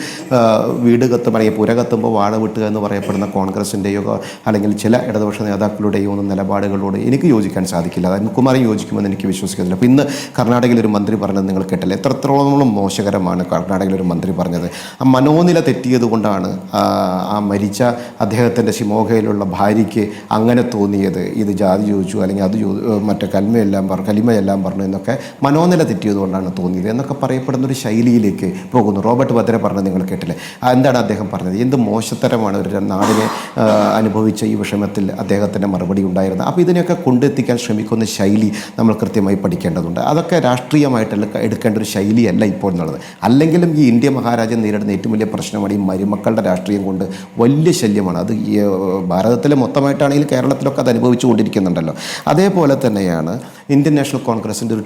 വീട് കത്തുമ്പോൾ അല്ലെങ്കിൽ പുര കത്തുമ്പോൾ വാഴ വിട്ടുക എന്ന് പറയപ്പെടുന്ന കോൺഗ്രസിൻ്റെയോ അല്ലെങ്കിൽ ചില ഇടതുപക്ഷ നേതാക്കളുടെയോ ഒന്നും നിലപാടുകളോട് എനിക്ക് യോജിക്കാൻ സാധിക്കില്ല. അരുൺകുമാറും യോജിക്കുമെന്ന് എനിക്ക് വിശ്വസിക്കുന്നില്ല. അപ്പോൾ ഇന്ന് കർണാടകയിലൊരു മന്ത്രി പറഞ്ഞത് നിങ്ങൾ കേട്ടില്ല? എത്രത്തോളം മോശകരമാണ് കർണാടകയിലൊരു മന്ത്രി പറഞ്ഞത്. ആ മനോനില തെറ്റിയത് കൊണ്ടാണ് ആ മരിച്ച അദ്ദേഹത്തിൻ്റെ ശിമോഗയിലുള്ള ഭാര്യയ്ക്ക് അങ്ങനെ തോന്നിയത്. ഇത് ജാതി ചോദിച്ചു അല്ലെങ്കിൽ അത് മറ്റേ കലിമയെല്ലാം പറഞ്ഞു എന്നൊക്കെ മനോനില തെറ്റിയതുകൊണ്ടാണ് തോന്നിയത് എന്നൊക്കെ പറയപ്പെടുന്നൊരു ശൈലിയിലേക്ക് പോകുന്നു. റോബർട്ട് വദ്ര പറഞ്ഞത് നിങ്ങൾ കേട്ടില്ലേ? എന്താണ് അദ്ദേഹം പറഞ്ഞത്? എന്ത് മോശത്തരമാണ് ഒരു നാടിനെ അനുഭവിച്ച ഈ വിഷമത്തിൽ അദ്ദേഹത്തിൻ്റെ മറുപടി ഉണ്ടായിരുന്നത്. അപ്പോൾ ഇതിനെയൊക്കെ കൊണ്ടെത്തിക്കാൻ ശ്രമിക്കുന്ന ശൈലി നമ്മൾ കൃത്യമായി പഠിക്കേണ്ടതുണ്ട്. അതൊക്കെ രാഷ്ട്രീയമായിട്ട് എടുക്കേണ്ട ഒരു ശൈലിയല്ല ഇപ്പോൾ എന്നുള്ളത്. അല്ലെങ്കിലും ഈ ഇന്ത്യ മഹാരാജ്യം നേരിടുന്ന ഏറ്റവും വലിയ പ്രശ്നമാണ് ഈ മരുമക്കളുടെ രാഷ്ട്രീയം കൊണ്ട് വലിയ ശല്യമാണ്. അത് ഈ ഭാരതത്തിൽ മൊത്തമായിട്ടാണെങ്കിലും കേരളത്തിലൊക്കെ അത് അനുഭവിച്ചു കൊണ്ടിരിക്കുന്നുണ്ടല്ലോ. അതേപോലെ തന്നെയാണ് ഇന്ത്യൻ നാഷണൽ കോൺഗ്രസിൻ്റെ ഒരു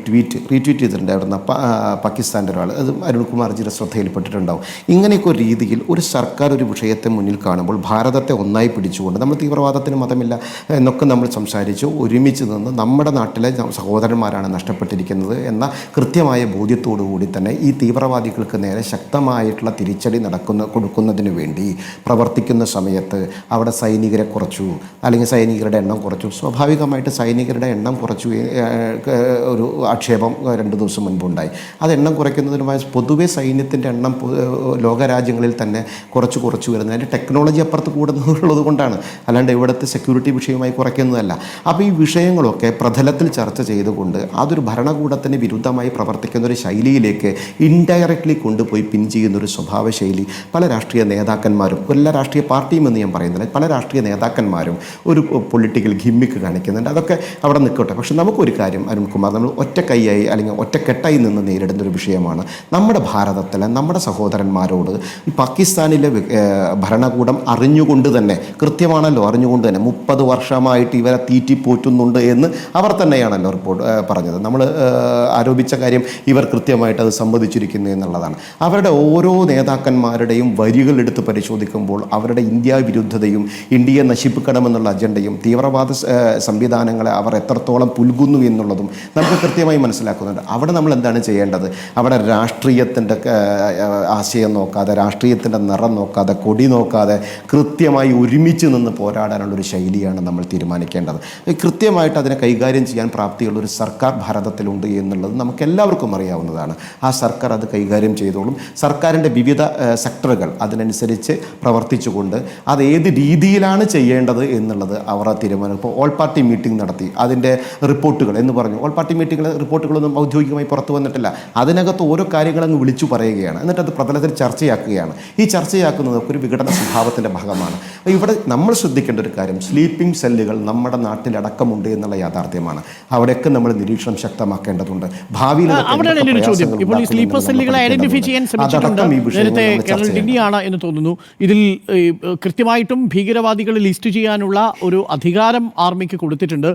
റീട്വീറ്റ് ചെയ്തിട്ടുണ്ടായിരുന്ന പാകിസ്ഥാൻ്റെ ഒരാൾ, അത് അരുൺകുമാർജിയുടെ ശ്രദ്ധയിൽപ്പെട്ടിട്ടുണ്ടാവും. ഇങ്ങനെയൊക്കെ ഒരു രീതിയിൽ ഒരു സർക്കാർ ഒരു വിഷയത്തെ മുന്നിൽ കാണുമ്പോൾ ഭാരതത്തെ ഒന്നായി പിടിച്ചുകൊണ്ട് നമ്മൾ തീവ്രവാദത്തിന് മതമില്ല എന്നൊക്കെ നമ്മൾ സംസാരിച്ചു ഒരുമിച്ച് നിന്ന് നമ്മുടെ നാട്ടിലെ സഹോദരന്മാരാണ് നഷ്ടപ്പെട്ടിരിക്കുന്നത് എന്ന കൃത്യമായ ബോധ്യത്തോടു കൂടി തന്നെ ഈ തീവ്രവാദികൾക്ക് നേരെ ശക്തമായിട്ടുള്ള തിരിച്ചടി കൊടുക്കുന്നതിന് വേണ്ടി പ്രവർത്തിക്കുന്ന സമയത്ത് അവിടെ സൈനികരെ കുറച്ചു, അല്ലെങ്കിൽ സൈനികരുടെ എണ്ണം കുറച്ചു. സ്വാഭാവികമായിട്ട് സൈനികരുടെ എണ്ണം കുറച്ചു ഒരു ആക്ഷേപം 2 ദിവസം മുൻപുണ്ടായി. അത് എണ്ണം കുറയ്ക്കുന്നതിനുമായി പൊതുവെ സൈന്യത്തിൻ്റെ എണ്ണം ലോകരാജ്യങ്ങളിൽ തന്നെ കുറച്ച് വരുന്നത് അതിൻ്റെ ടെക്നോളജി അപ്പുറത്ത് കൂടുന്നുള്ളത് കൊണ്ടാണ്, അല്ലാണ്ട് ഇവിടുത്തെ സെക്യൂരിറ്റി വിഷയമായി കുറയ്ക്കുന്നതല്ല. അപ്പോൾ ഈ വിഷയങ്ങളൊക്കെ പ്രതലത്തിൽ ചർച്ച ചെയ്തുകൊണ്ട് അതൊരു ഭരണകൂടത്തിന് വിരുദ്ധമായി പ്രവർത്തിക്കുന്ന ഒരു ശൈലിയിലേക്ക് ഇൻഡയറക്റ്റ്ലി കൊണ്ടുപോയി പിൻ ചെയ്യുന്നൊരു സ്വഭാവ ശൈലി പല രാഷ്ട്രീയ നേതാക്കന്മാരും, എല്ലാ രാഷ്ട്രീയ പാർട്ടിയും എന്ന് ഞാൻ പറയുന്നില്ല, പല രാഷ്ട്രീയ നേതാക്കന്മാരും ഒരു പൊളിറ്റിക്കൽ ഗിമ്മിക്ക് കാണിക്കുന്നുണ്ട്. അതൊക്കെ അവിടെ നിൽക്കട്ടെ. പക്ഷെ നമുക്കൊരു കാര്യം അരുൺകുമാർ, നമ്മൾ ഒറ്റക്കൈയായി അല്ലെങ്കിൽ ഒറ്റക്കെട്ടായി നിന്ന് നേരിടുന്ന ഒരു വിഷയമാണ് നമ്മുടെ ഭാരതത്തിലെ നമ്മുടെ സഹോദരന്മാരോട് ഈ പാകിസ്ഥാനിലെ ഭരണകൂടം അറിഞ്ഞുകൊണ്ട് തന്നെ, കൃത്യമാണല്ലോ, അറിഞ്ഞുകൊണ്ട് തന്നെ 30 വർഷമായിട്ട് ഇവരെ തീറ്റിപ്പോറ്റുന്നുണ്ട് എന്ന് അവർ തന്നെയാണല്ലോ റിപ്പോർട്ട് പറഞ്ഞത്. നമ്മൾ ആരോപിച്ച കാര്യം ഇവർ കൃത്യമായിട്ട് അത് സമ്മതിച്ചിരിക്കുന്നു എന്നുള്ളതാണ്. അവരുടെ ഓരോ നേതാക്കന്മാരുടെയും വരികൾ എടുത്ത് പരിശോധിക്കുമ്പോൾ അവരുടെ ഇന്ത്യ വിരുദ്ധതയും ഇന്ത്യയെ നശിപ്പിക്കണമെന്നുള്ള അജണ്ടയും തീവ്രവാദ സംവിധാനങ്ങളെ അവർ എത്രത്തോളം പുൽകുന്നു എന്നുള്ളതും നമുക്ക് കൃത്യമായി മനസ്സിലാക്കുന്നുണ്ട്. അവിടെ നമ്മൾ എന്താണ് ചെയ്യേണ്ടത്? അവിടെ രാഷ്ട്രീയത്തിൻ്റെ ആശയം നോക്കാതെ, രാഷ്ട്രീയത്തിൻ്റെ നിറം നോക്കാതെ, കൊടി നോക്കാതെ കൃത്യമായി ഒരുമിച്ച് നിന്ന് പോരാടാനുള്ളൊരു ശൈലിയാണ് നമ്മൾ തീരുമാനിക്കേണ്ടത്. കൃത്യമായിട്ട് അതിനെ കൈകാര്യം ചെയ്യാൻ പ്രാപ്തിയുള്ളൊരു സർക്കാർ ഭാരതത്തിലുണ്ട് എന്നുള്ളത് നമുക്ക് എല്ലാവർക്കും അറിയാവുന്നതാണ്. ആ സർക്കാർ അത് കൈകാര്യം ചെയ്തോളും. സർക്കാരിൻ്റെ വിവിധ സെക്ടറുകൾ അതിനനുസരിച്ച് പ്രവർത്തിച്ചുകൊണ്ട് അത് ഏത് രീതിയിലാണ് ചെയ്യേണ്ടത് എന്നുള്ളത് അവർ തീരുമാനം. ഇപ്പോൾ ഓൾ പാർട്ടി മീറ്റിംഗ് നടത്തി, അതിൻ്റെ റിപ്പോർട്ടുകൾ എന്ന് പറഞ്ഞു. ഓൾ പാർട്ടി മീറ്റിംഗിലെ റിപ്പോർട്ടുകളൊന്നും ഔദ്യോഗികമായി പുറത്തു വന്നിട്ടില്ല. അതിനകത്ത് ഓരോ കാര്യങ്ങളങ്ങ് വിളിച്ചു പറയുകയാണ്, എന്നിട്ട് അത് പ്രതലത്തിൽ ചർച്ചയാക്കുകയാണ്. ഈ ചർച്ചയാക്കുന്നത് ഒരു വിഘടന സ്വഭാവത്തിൻ്റെ ഭാഗമാണ്. ഇവിടെ നമ്മൾ ശ്രദ്ധിക്കേണ്ട ഒരു കാര്യം, സ്ലീപ്പിംഗ് സെല്ലുകൾ നമ്മുടെ നാട്ടിലടക്കമുണ്ട് എന്നുള്ള യാഥാർത്ഥ്യമാണ്. അവിടെയൊക്കെ നമ്മൾ നിരീക്ഷണം ശക്തമാക്കേണ്ടതുണ്ട്. ഭാവിയിൽ എന്ന് തോന്നുന്നു. ഇതിൽ കൃത്യമായിട്ടും ഭീകരവാദികളെ ലിസ്റ്റ് ചെയ്യാനുള്ള ഒരു അധികാരം ആർമിക്ക് കൊടുത്തിട്ടുണ്ട്.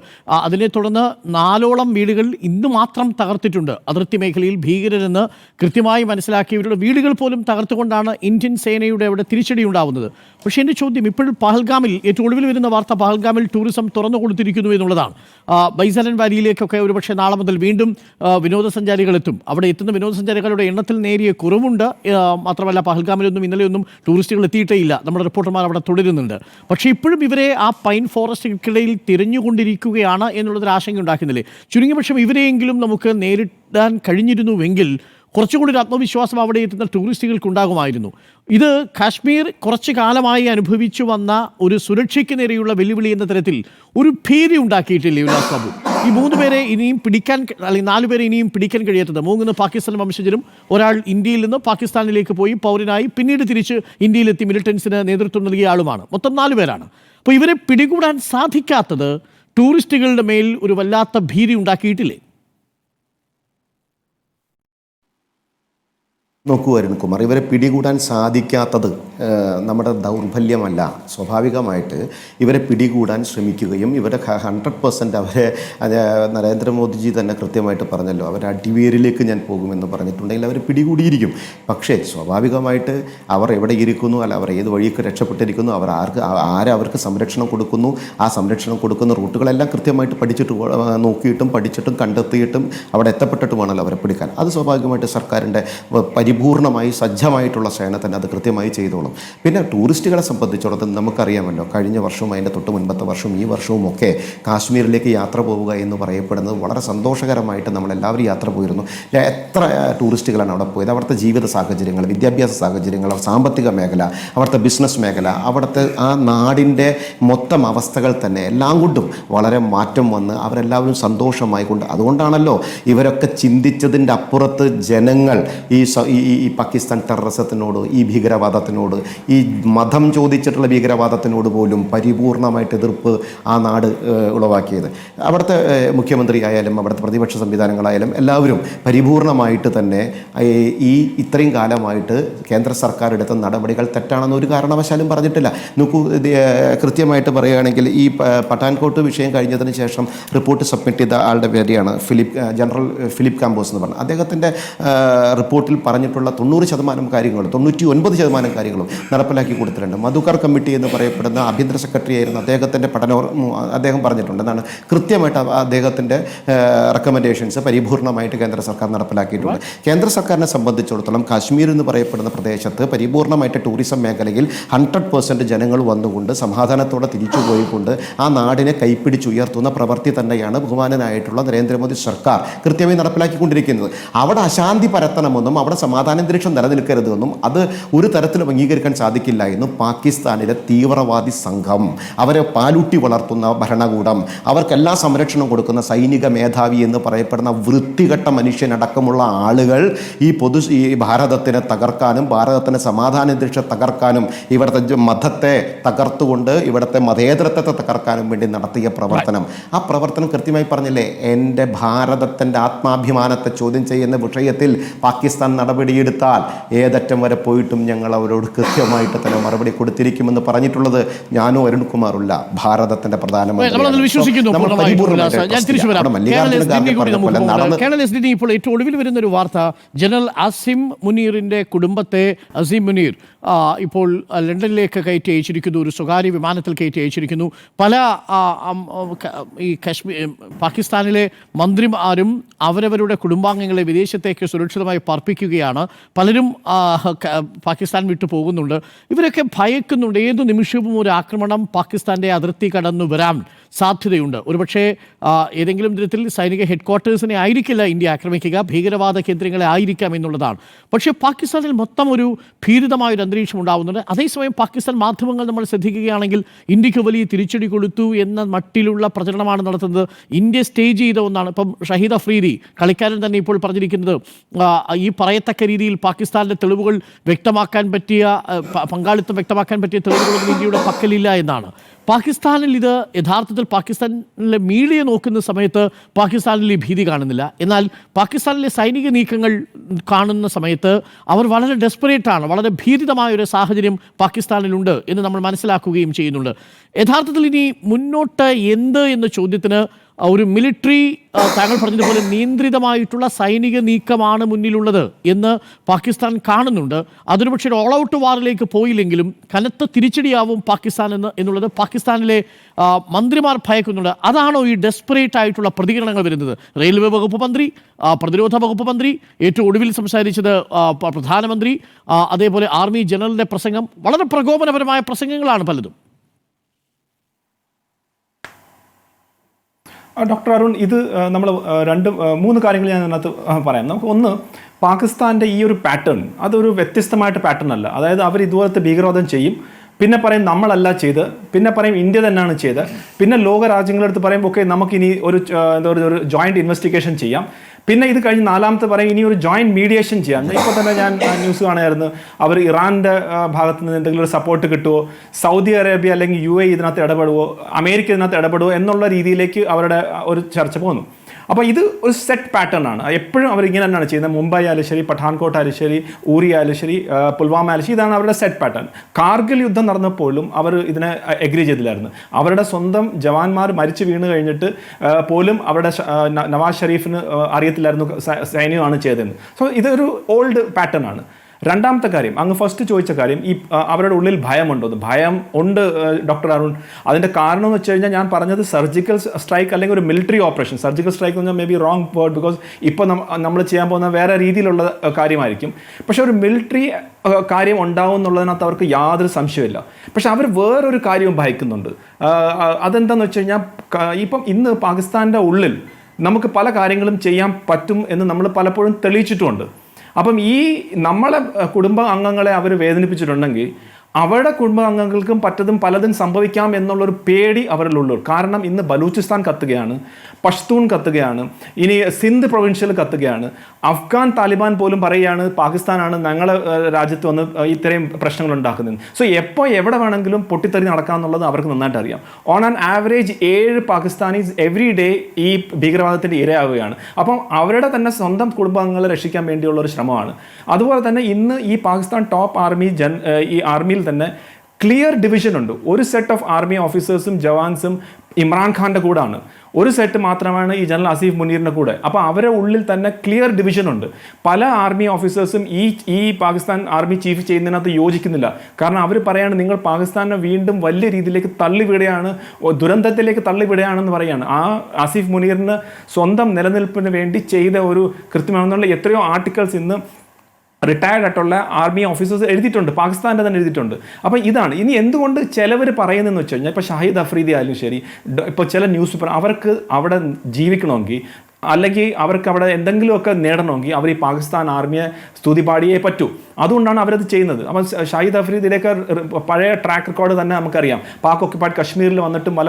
അതിനെ തുടർന്ന് 4ഓളം വീടുകൾ ഇന്ന് മാത്രം തകർത്തിട്ടുണ്ട്. അതിർത്തി മേഖലയിൽ ഭീകരരെന്ന് കൃത്യമായി മനസ്സിലാക്കിയവരുടെ വീടുകൾ പോലും തകർത്തുകൊണ്ടാണ് ഇന്ത്യൻ സേനയുടെ അവിടെ തിരിച്ചടി ഉണ്ടാവുന്നത്. പക്ഷേ എൻ്റെ ചോദ്യം, ഇപ്പോഴും പഹൽഗാമിൽ ഏറ്റവും ഒടുവിൽ വരുന്ന വാർത്ത, പഹൽഗാമിൽ ടൂറിസം തുറന്നു കൊടുത്തിരിക്കുന്നു എന്നുള്ളതാണ്. ബൈസലൻ വാലിയിലേക്കൊക്കെ ഒരുപക്ഷെ നാളെ മുതൽ വീണ്ടും വിനോദസഞ്ചാരികൾ എത്തും. അവിടെ എത്തുന്ന വിനോദസഞ്ചാരികളുടെ എണ്ണത്തിൽ നേരിയ കുറവുണ്ട്. മാത്രമല്ല പഹൽഗാമിലൊന്നും ഇന്നലെയൊന്നും ടൂറിസ്റ്റുകൾ എത്തിയിട്ടേ ഇല്ല. നമ്മുടെ റിപ്പോർട്ടർമാർ അവിടെ തുടരുന്നുണ്ട്. പക്ഷേ ഇപ്പോഴും ഇവരെ ആ പൈൻ ഫോറസ്റ്റുകൾക്കിടയിൽ തിരഞ്ഞുകൊണ്ടിരിക്കുകയാണ് എന്നുള്ളതൊരു ആശങ്ക ഉണ്ടാക്കുന്നില്ലേ? ചുരുങ്ങിയ പക്ഷം ഇവരെയെങ്കിലും നമുക്ക് നേരിടാൻ കഴിഞ്ഞിരുന്നുവെങ്കിൽ കുറച്ചുകൂടി ഒരു ആത്മവിശ്വാസം അവിടെ എത്തുന്ന ടൂറിസ്റ്റുകൾക്ക് ഉണ്ടാകുമായിരുന്നു. ഇത് കാശ്മീർ കുറച്ചു കാലമായി അനുഭവിച്ചു വന്ന ഒരു സുരക്ഷയ്ക്ക് നേരെയുള്ള വെല്ലുവിളി എന്ന തരത്തിൽ ഒരു ഭീതി ഉണ്ടാക്കിയിട്ടില്ലേ ഉല്ലാസ് ബാബു? ഈ 3 പേരെ ഇനിയും പിടിക്കാൻ, അല്ലെങ്കിൽ 4 പേരെ ഇനിയും പിടിക്കാൻ കഴിയാത്തത്, 3 പാകിസ്ഥാൻ വംശജരും, ഒരാൾ ഇന്ത്യയിൽ നിന്ന് പാകിസ്ഥാനിലേക്ക് പോയി പൗരനായി പിന്നീട് തിരിച്ച് ഇന്ത്യയിലെത്തി മിലിറ്റൻസിന് നേതൃത്വം നൽകിയ ആളുമാണ്. മൊത്തം 4 പേരാണ്. അപ്പോൾ ഇവരെ പിടികൂടാൻ സാധിക്കാത്തത് ടൂറിസ്റ്റുകളുടെ മേൽ ഒരു വല്ലാത്ത ഭീതി ഉണ്ടാക്കിയിട്ടില്ലേ? നോക്കൂ അരുൺകുമാർ, ഇവരെ പിടികൂടാൻ സാധിക്കാത്തത് നമ്മുടെ ദൗർബല്യമല്ല. സ്വാഭാവികമായിട്ട് ഇവരെ പിടികൂടാൻ ശ്രമിക്കുകയും ഇവരെ 100% അവരെ നരേന്ദ്രമോദിജി തന്നെ കൃത്യമായിട്ട് പറഞ്ഞല്ലോ, അവർ അടിവേരിലേക്ക് ഞാൻ പോകുമെന്ന് പറഞ്ഞിട്ടുണ്ടെങ്കിൽ അവർ പിടികൂടിയിരിക്കും. പക്ഷേ സ്വാഭാവികമായിട്ട് അവർ എവിടെ ഇരിക്കുന്നു, അല്ല അവർ ഏത് വഴിയൊക്കെ രക്ഷപ്പെട്ടിരിക്കുന്നു, അവർ ആരവർക്ക് സംരക്ഷണം കൊടുക്കുന്നു, ആ സംരക്ഷണം കൊടുക്കുന്ന റൂട്ടുകളെല്ലാം കൃത്യമായിട്ട് നോക്കിയിട്ടും പഠിച്ചിട്ടും കണ്ടെത്തിയിട്ടും അവിടെ എത്തപ്പെട്ടിട്ടുമാണല്ലോ അവരെ പിടിക്കാൻ. അത് സ്വാഭാവികമായിട്ട് സർക്കാരിൻ്റെ പരിപൂർണമായി സജ്ജമായിട്ടുള്ള സേന തന്നെ അത് കൃത്യമായി ചെയ്തോളും. പിന്നെ ടൂറിസ്റ്റുകളെ സംബന്ധിച്ചിടത്തോളം നമുക്കറിയാമല്ലോ, കഴിഞ്ഞ വർഷവും അതിൻ്റെ തൊട്ട് മുൻപത്തെ വർഷവും ഈ വർഷവും ഒക്കെ കാശ്മീരിലേക്ക് യാത്ര പോവുക എന്ന് പറയപ്പെടുന്നത് വളരെ സന്തോഷകരമായിട്ട് നമ്മളെല്ലാവരും യാത്ര പോയിരുന്നു. എത്ര ടൂറിസ്റ്റുകളാണ് അവിടെ പോയത്? അവിടുത്തെ ജീവിത സാഹചര്യങ്ങൾ, വിദ്യാഭ്യാസ സാഹചര്യങ്ങൾ, സാമ്പത്തിക മേഖല, അവിടുത്തെ ബിസിനസ് മേഖല, അവിടുത്തെ ആ നാടിൻ്റെ മൊത്തം അവസ്ഥകൾ തന്നെ എല്ലാം കൊണ്ടും വളരെ മാറ്റം വന്ന് അവരെല്ലാവരും സന്തോഷമായി കൊണ്ട്, അതുകൊണ്ടാണല്ലോ ഇവരൊക്കെ ചിന്തിച്ചതിൻ്റെ അപ്പുറത്ത് ജനങ്ങൾ ഈ ഈ പാകിസ്ഥാൻ ടെററിസത്തിനോട്, ഈ ഭീകരവാദത്തിനോട്, ഈ മതം ചോദിച്ചിട്ടുള്ള ഭീകരവാദത്തിനോട് പോലും പരിപൂർണമായിട്ട് എതിർപ്പ് ആ നാട് ഉളവാക്കിയത്. അവിടുത്തെ മുഖ്യമന്ത്രി ആയാലും അവിടുത്തെ പ്രതിപക്ഷ സംവിധാനങ്ങളായാലും എല്ലാവരും പരിപൂർണമായിട്ട് തന്നെ ഇത്രയും കാലമായിട്ട് കേന്ദ്ര സർക്കാർ എടുത്ത നടപടികൾ തെറ്റാണെന്ന് ഒരു കാരണവശാലും പറഞ്ഞിട്ടില്ല. നോക്കൂ, കൃത്യമായിട്ട് പറയുകയാണെങ്കിൽ ഈ പഠാൻകോട്ട് വിഷയം കഴിഞ്ഞതിന് ശേഷം റിപ്പോർട്ട് സബ്മിറ്റ് ചെയ്ത ആളുടെ പേരെയാണ് ജനറൽ ഫിലിപ്പ് കാമ്പോസ് എന്ന് പറഞ്ഞത്. അദ്ദേഹത്തിൻ്റെ റിപ്പോർട്ടിൽ പറഞ്ഞിട്ടുള്ള 90% കാര്യങ്ങളും 99% കാര്യങ്ങളും നടപ്പിലാക്കി കൊടുത്തിട്ടുണ്ട്. മധുക്കർ കമ്മിറ്റി എന്ന് പറയപ്പെടുന്ന ആഭ്യന്തര സെക്രട്ടറി ആയിരുന്ന അദ്ദേഹത്തിൻ്റെ അദ്ദേഹം പറഞ്ഞിട്ടുണ്ട് എന്താണ്, കൃത്യമായിട്ട് അദ്ദേഹത്തിൻ്റെ റെക്കമെൻഡേഷൻസ് പരിപൂർണമായിട്ട് കേന്ദ്ര സർക്കാർ നടപ്പിലാക്കിയിട്ടുണ്ട്. കേന്ദ്ര സർക്കാരിനെ സംബന്ധിച്ചിടത്തോളം കാശ്മീർ എന്ന് പറയപ്പെടുന്ന പ്രദേശത്ത് പരിപൂർണമായിട്ട് ടൂറിസം മേഖലയിൽ 100% ജനങ്ങൾ വന്നുകൊണ്ട് സമാധാനത്തോടെ തിരിച്ചു പോയിക്കൊണ്ട് ആ നാടിനെ കൈപ്പിടിച്ചുയർത്തുന്ന പ്രവൃത്തി തന്നെയാണ് ബഹുമാനനായിട്ടുള്ള നരേന്ദ്രമോദി സർക്കാർ കൃത്യമായി നടപ്പിലാക്കിക്കൊണ്ടിരിക്കുന്നത്. അവിടെ അശാന്തി പരത്തണമെന്നും അവിടെ സമാധാനാന്തരീക്ഷം നിലനിൽക്കരുതെന്നും അത് ഒരു തരത്തിലും അംഗീകരിക്കാൻ സാധിക്കില്ല എന്നും പാകിസ്ഥാനിലെ തീവ്രവാദി സംഘം, അവരെ പാലൂട്ടി വളർത്തുന്ന ഭരണകൂടം, അവർക്കെല്ലാ സംരക്ഷണം കൊടുക്കുന്ന സൈനിക മേധാവി എന്ന് പറയപ്പെടുന്ന വൃത്തികെട്ട മനുഷ്യനടക്കമുള്ള ആളുകൾ ഈ ഭാരതത്തിനെ തകർക്കാനും ഭാരതത്തിൻ്റെ സമാധാനാന്തരീക്ഷം തകർക്കാനും ഇവിടുത്തെ മതത്തെ തകർത്തുകൊണ്ട് ഇവിടുത്തെ മതേതരത്വത്തെ തകർക്കാനും വേണ്ടി നടത്തിയ പ്രവർത്തനം, ആ പ്രവർത്തനം കൃത്യമായി പറഞ്ഞില്ലേ, എൻ്റെ ഭാരതത്തിൻ്റെ ആത്മാഭിമാനത്തെ ചോദ്യം ചെയ്യുന്ന വിഷയത്തിൽ പാകിസ്ഥാൻ നടപടിയെടുത്താൽ ഏതറ്റം വരെ പോയിട്ടും ഞങ്ങൾ അവരോട് കൃത്യമായിട്ട് തന്നെ മറുപടി കൊടുത്തിരിക്കുമെന്ന് പറഞ്ഞിട്ടുള്ളത് ഞാനോ അരുൺകുമാറുള്ള ഭാരതത്തിൻ്റെ പ്രധാനമന്ത്രി. ഇപ്പോൾ ഏറ്റവും ഒടുവിൽ വരുന്ന ഒരു വാർത്ത, ജനറൽ ആസിം മുനീറിന്റെ കുടുംബത്തെ അസീം മുനീർ ഇപ്പോൾ ലണ്ടനിലേക്ക് കയറ്റി അയച്ചിരിക്കുന്നു, ഒരു സ്വകാര്യ വിമാനത്തിൽ കയറ്റി അയച്ചിരിക്കുന്നു. പല ഈ പാകിസ്ഥാനിലെ മന്ത്രിമാരും അവരവരുടെ കുടുംബാംഗങ്ങളെ വിദേശത്തേക്ക് സുരക്ഷിതമായി പാർപ്പിക്കുകയാണ്. പലരും പാകിസ്ഥാൻ വിട്ടു പോകുന്നുണ്ട്. ഇവരൊക്കെ ഭയക്കുന്നുണ്ട്, ഏതു നിമിഷവും ഒരു ആക്രമണം പാകിസ്ഥാൻ്റെ അതിർത്തി കടന്നു വരാൻ സാധ്യതയുണ്ട്. ഒരുപക്ഷെ ഏതെങ്കിലും തരത്തിൽ സൈനിക ഹെഡ്ക്വാർട്ടേഴ്സിനെ ആയിരിക്കില്ല ഇന്ത്യ ആക്രമിക്കുക, ഭീകരവാദ കേന്ദ്രങ്ങളെ ആയിരിക്കാം എന്നുള്ളതാണ്. പക്ഷേ പാകിസ്ഥാനിൽ മൊത്തം ഒരു ഭീതിതമായൊരു അന്തരീക്ഷം ഉണ്ടാകുന്നുണ്ട്. അതേസമയം പാകിസ്ഥാൻ മാധ്യമങ്ങൾ നമ്മൾ ശ്രദ്ധിക്കുകയാണെങ്കിൽ ഇന്ത്യക്ക് വലിയ തിരിച്ചടി കൊടുത്തു എന്ന മട്ടിലുള്ള പ്രചരണമാണ് നടത്തുന്നത്. ഇന്ത്യ സ്റ്റേജ് ചെയ്ത ഒന്നാണ്. ഇപ്പം ഷഹീദ് അഫ്രീദി കളിക്കാരൻ തന്നെ ഇപ്പോൾ പറഞ്ഞിരിക്കുന്നത് ഈ പറയത്തക്ക രീതിയിൽ പാകിസ്ഥാനിലെ തെളിവുകൾ വ്യക്തമാക്കാൻ പറ്റിയ പങ്കാളിത്തം വ്യക്തമാക്കാൻ പറ്റിയ തെളിവുകളൊന്നും ഇന്ത്യയുടെ പക്കലില്ല എന്നാണ്. പാകിസ്ഥാനിൽ ഇത് യഥാർത്ഥത്തിൽ പാകിസ്ഥാനിലെ മീഡിയ നോക്കുന്ന സമയത്ത് പാകിസ്ഥാനിൽ ഈ ഭീതി കാണുന്നില്ല. എന്നാൽ പാകിസ്ഥാനിലെ സൈനിക നീക്കങ്ങൾ കാണുന്ന സമയത്ത് അവർ വളരെ ഡെസ്പറേറ്റാണ്, വളരെ ഭീതിതമായൊരു സാഹചര്യം പാകിസ്ഥാനിലുണ്ട് എന്ന് നമ്മൾ മനസ്സിലാക്കുകയും ചെയ്യുന്നുണ്ട്. യഥാർത്ഥത്തിൽ ഇനി മുന്നോട്ട് എന്ത് എന്ന ചോദ്യത്തിന് ഒരു മിലിറ്ററി, താങ്കൾ പറഞ്ഞതുപോലെ നിയന്ത്രിതമായിട്ടുള്ള സൈനിക നീക്കമാണ് മുന്നിലുള്ളത് എന്ന് പാകിസ്ഥാൻ കാണുന്നുണ്ട്. അതൊരു പക്ഷേ ഒരു ഓൾ ഔട്ട് വാറിലേക്ക് പോയില്ലെങ്കിലും കനത്ത തിരിച്ചടിയാവും പാകിസ്ഥാൻ എന്നുള്ളത് പാകിസ്ഥാനിലെ മന്ത്രിമാർ ഭയക്കുന്നുണ്ട്. അതാണോ ഈ ഡെസ്പറേറ്റ് ആയിട്ടുള്ള പ്രതികരണങ്ങൾ വരുന്നത്? റെയിൽവേ വകുപ്പ് മന്ത്രി, പ്രതിരോധ വകുപ്പ് മന്ത്രി, ഏറ്റവും ഒടുവിൽ സംസാരിച്ചത് പ്രധാനമന്ത്രി, അതേപോലെ ആർമി ജനറലിൻ്റെ പ്രസംഗം, വളരെ പ്രകോപനപരമായ പ്രസംഗങ്ങളാണ് പലതും. ഡോക്ടർ അരുൺ, ഇത് നമ്മൾ 3 കാര്യങ്ങൾ ഞാൻ അതിനകത്ത് പറയാം. നമുക്ക് ഒന്ന്, പാകിസ്ഥാൻ്റെ ഈ ഒരു പാറ്റേൺ അതൊരു വ്യത്യസ്തമായിട്ട് പാറ്റേൺ അല്ല. അതായത് അവർ ഇതുപോലത്തെ ഭീകരവാദം ചെയ്യും, പിന്നെ പറയും നമ്മളല്ല ചെയ്ത്, പിന്നെ പറയും ഇന്ത്യ തന്നെയാണ് ചെയ്ത്, പിന്നെ ലോക രാജ്യങ്ങളുടെ അടുത്ത് പറയും ഓക്കെ നമുക്കിനി ഒരു ജോയിൻറ്റ് ഇൻവെസ്റ്റിഗേഷൻ ചെയ്യാം, പിന്നെ ഇത് കഴിഞ്ഞ് 4ാമത്തെ പറയും ഇനി ഒരു ജോയിൻറ്റ് മീഡിയേഷൻ ചെയ്യാം. ഇപ്പോൾ തന്നെ ഞാൻ ന്യൂസ് കാണുമായിരുന്നു, അവർ ഇറാൻ്റെ ഭാഗത്ത് നിന്ന് എന്തെങ്കിലും ഒരു സപ്പോർട്ട് കിട്ടുമോ, സൗദി അറേബ്യ അല്ലെങ്കിൽ UAE ഇതിനകത്ത് ഇടപെടുമോ, അമേരിക്ക ഇതിനകത്ത് ഇടപെടുമോ എന്നുള്ള രീതിയിലേക്ക് അവരുടെ ഒരു ചർച്ച പോകുന്നു. അപ്പോൾ ഇത് ഒരു സെറ്റ് പാറ്റേൺ ആണ്. എപ്പോഴും അവർ ഇങ്ങനെ തന്നെയാണ് ചെയ്യുന്നത്. മുംബൈ ആയാലും ശരി, പഠാൻകോട്ട് ആയാലും ശരി, ഊരി ആയാലും ശരി, പുൽവാമ ആയാലും ശരി, ഇതാണ് അവരുടെ സെറ്റ് പാറ്റേൺ. കാർഗിൽ യുദ്ധം നടന്നപ്പോഴും അവർ ഇതിനെ എഗ്രി ചെയ്തില്ലായിരുന്നു. അവരുടെ സ്വന്തം ജവാന്മാർ മരിച്ചു വീണ് കഴിഞ്ഞിട്ട് പോലും അവരുടെ നവാസ് ഷെരീഫിന് അറിയത്തില്ലായിരുന്നു സൈന്യമാണ് ചെയ്തതെന്ന്. സോ ഇതൊരു ഓൾഡ് പാറ്റേൺ ആണ്. 2ാമത്തെ കാര്യം, അങ്ങ് ഫസ്റ്റ് ചോദിച്ച കാര്യം, ഈ അവരുടെ ഉള്ളിൽ ഭയമുണ്ടോ? ഭയം ഉണ്ട് ഡോക്ടർ അരുൺ. അതിൻ്റെ കാരണം എന്ന് വെച്ച് കഴിഞ്ഞാൽ ഞാൻ പറഞ്ഞത് സർജിക്കൽ സ്ട്രൈക്ക് അല്ലെങ്കിൽ ഒരു മിലിറ്ററി ഓപ്പറേഷൻ. സർജിക്കൽ സ്ട്രൈക്ക് എന്ന് പറഞ്ഞാൽ may be wrong word, because ഇപ്പോൾ നമ്മൾ ചെയ്യാൻ പോകുന്ന വേറെ രീതിയിലുള്ള കാര്യമായിരിക്കും. പക്ഷെ ഒരു മിലിറ്ററി കാര്യം ഉണ്ടാവും എന്നുള്ളതിനകത്ത് അവർക്ക് യാതൊരു സംശയമില്ല. പക്ഷെ അവർ വേറൊരു കാര്യവും ഭയക്കുന്നുണ്ട്. അതെന്താണെന്ന് വെച്ച് കഴിഞ്ഞാൽ, ഇപ്പം ഇന്ന് പാകിസ്ഥാൻ്റെ ഉള്ളിൽ നമുക്ക് പല കാര്യങ്ങളും ചെയ്യാൻ പറ്റും എന്ന് നമ്മൾ പലപ്പോഴും തെളിയിച്ചിട്ടുമുണ്ട്. അപ്പം ഈ നമ്മളെ കുടുംബ അംഗങ്ങളെ അവർ വേദനിപ്പിച്ചിട്ടുണ്ടെങ്കിൽ അവരുടെ കുടുംബാംഗങ്ങൾക്കും പലതും സംഭവിക്കാം എന്നുള്ളൊരു പേടി അവരിലുള്ളൂ. കാരണം ഇന്ന് ബലൂചിസ്ഥാൻ കത്തുകയാണ്, പഷ്തൂൺ കത്തുകയാണ്, ഇനി സിന്ധ് പ്രൊവിൻഷ്യൽ കത്തുകയാണ്. അഫ്ഗാൻ താലിബാൻ പോലും പറയുകയാണ് പാകിസ്ഥാനാണ് ഞങ്ങളെ രാജ്യത്ത് വന്ന് ഇത്രയും പ്രശ്നങ്ങൾ ഉണ്ടാക്കുന്നത്. സോ എപ്പോൾ എവിടെ വേണമെങ്കിലും പൊട്ടിത്തെറി നടക്കാമെന്നുള്ളത് അവർക്ക് നന്നായിട്ട് അറിയാം. On an average 7 Pakistanis every day ഈ ഭീകരവാദത്തിൻ്റെ ഇരയാവുകയാണ്. അപ്പം അവരുടെ തന്നെ സ്വന്തം കുടുംബാംഗങ്ങളെ രക്ഷിക്കാൻ വേണ്ടിയുള്ള ഒരു ശ്രമമാണ്. അതുപോലെ തന്നെ ഇന്ന് ഈ പാകിസ്ഥാൻ ടോപ്പ് ആർമി ഈ ആർമിയിൽ തന്നെ ക്ലിയർ ഡിവിഷൻ ഉണ്ട്. ഒരു സെറ്റ് ഓഫ് ആർമി ഓഫീസേഴ്സും ജവാൻസും ഇമ്രാൻഖാൻ്റെ കൂടാണ്, ഒരു സെറ്റ് മാത്രമാണ് ഈ ജനറൽ ആസിഫ് മുനീറിൻ്റെ കൂടെ. അപ്പോൾ അവരുടെ ഉള്ളിൽ തന്നെ ക്ലിയർ ഡിവിഷൻ ഉണ്ട്. പല ആർമി ഓഫീസേഴ്സും ഈ പാകിസ്ഥാൻ ആർമി ചീഫ് ചെയ്യുന്നതിനകത്ത് യോജിക്കുന്നില്ല. കാരണം അവർ പറയാണ് നിങ്ങൾ പാകിസ്ഥാനെ വീണ്ടും വലിയ രീതിയിലേക്ക് തള്ളിവിടുകയാണ്, ദുരന്തത്തിലേക്ക് തള്ളിവിടുകയാണെന്ന് പറയാണ്. ആ ആസിഫ് മുനീറിന് സ്വന്തം നിലനിൽപ്പിന് വേണ്ടി ചെയ്ത ഒരു കൃത്യമാണെന്നുള്ള എത്രയോ ആർട്ടിക്കിൾസ് ഇന്ന് റിട്ടയർഡ് ആയിട്ടുള്ള ആർമി ഓഫീസേഴ്സ് എഴുതിയിട്ടുണ്ട്, പാകിസ്ഥാൻ്റെ തന്നെ എഴുതിയിട്ടുണ്ട്. അപ്പോൾ ഇതാണ് ഇനി എന്തുകൊണ്ട് ചിലവർ പറയുന്നതെന്ന് വെച്ച് കഴിഞ്ഞാൽ, ഇപ്പോൾ ഷാഹിദ് അഫ്രീദി ആയാലും ശരി, ഇപ്പോൾ ചില ന്യൂസ് പേപ്പർ അവർക്ക് അവിടെ ജീവിക്കണമെങ്കിൽ അല്ലെങ്കിൽ അവർക്ക് അവിടെ എന്തെങ്കിലുമൊക്കെ നേടണമെങ്കിൽ അവർ ഈ പാകിസ്ഥാൻ ആർമിയെ സ്തുതി പാടിയേ പറ്റൂ. അതുകൊണ്ടാണ് അവരത് ചെയ്യുന്നത്. അപ്പം ഷാഹിദ് അഫ്രീദിയിലേക്ക് പഴയ ട്രാക്ക് റെക്കോർഡ് തന്നെ നമുക്കറിയാം. പാക് ഓക്യുപ്പൈഡ് കശ്മീരിൽ വന്നിട്ടും പല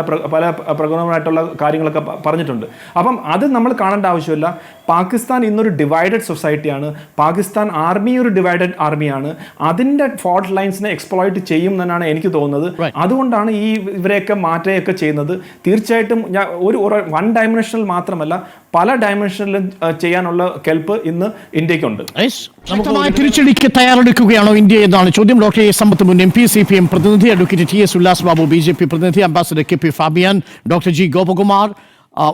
പ്രകടനമായിട്ടുള്ള കാര്യങ്ങളൊക്കെ പറഞ്ഞിട്ടുണ്ട്. അപ്പം അത് നമ്മൾ കാണേണ്ട ആവശ്യമില്ല. പാകിസ്ഥാൻ ഇന്നൊരു ഡിവൈഡഡ് സൊസൈറ്റിയാണ്. പാകിസ്ഥാൻ ആർമി ഒരു ഡിവൈഡഡ് ആർമിയാണ്. അതിൻ്റെ ഫോൾട്ട് ലൈൻസിനെ എക്സ്പ്ലോയിറ്റ് ചെയ്യും എന്നാണ് എനിക്ക് തോന്നുന്നത്. അതുകൊണ്ടാണ് ഇവരെയൊക്കെ മാറ്റുകയൊക്കെ ചെയ്യുന്നത്. തീർച്ചയായിട്ടും ഒരു വൺ ഡയമെൻഷനിൽ മാത്രമല്ല പല ഡയമെൻഷനിലും ചെയ്യാനുള്ള കെൽപ്പ് ഇന്ന് ഇന്ത്യക്കുണ്ട്. തിരിച്ചടിക്ക് തയ്യാറെടുക്കുകയാണോ ഇന്ത്യ എന്നാണ് ചോദ്യം. ഡോക്ടർ എ സമ്പത്ത് മുൻ MP CPM പ്രതിനിധി, advocate TS Ullas Babu BJP പ്രതിനിധി, ambassador KP Fabian, doctor G Gopakumar,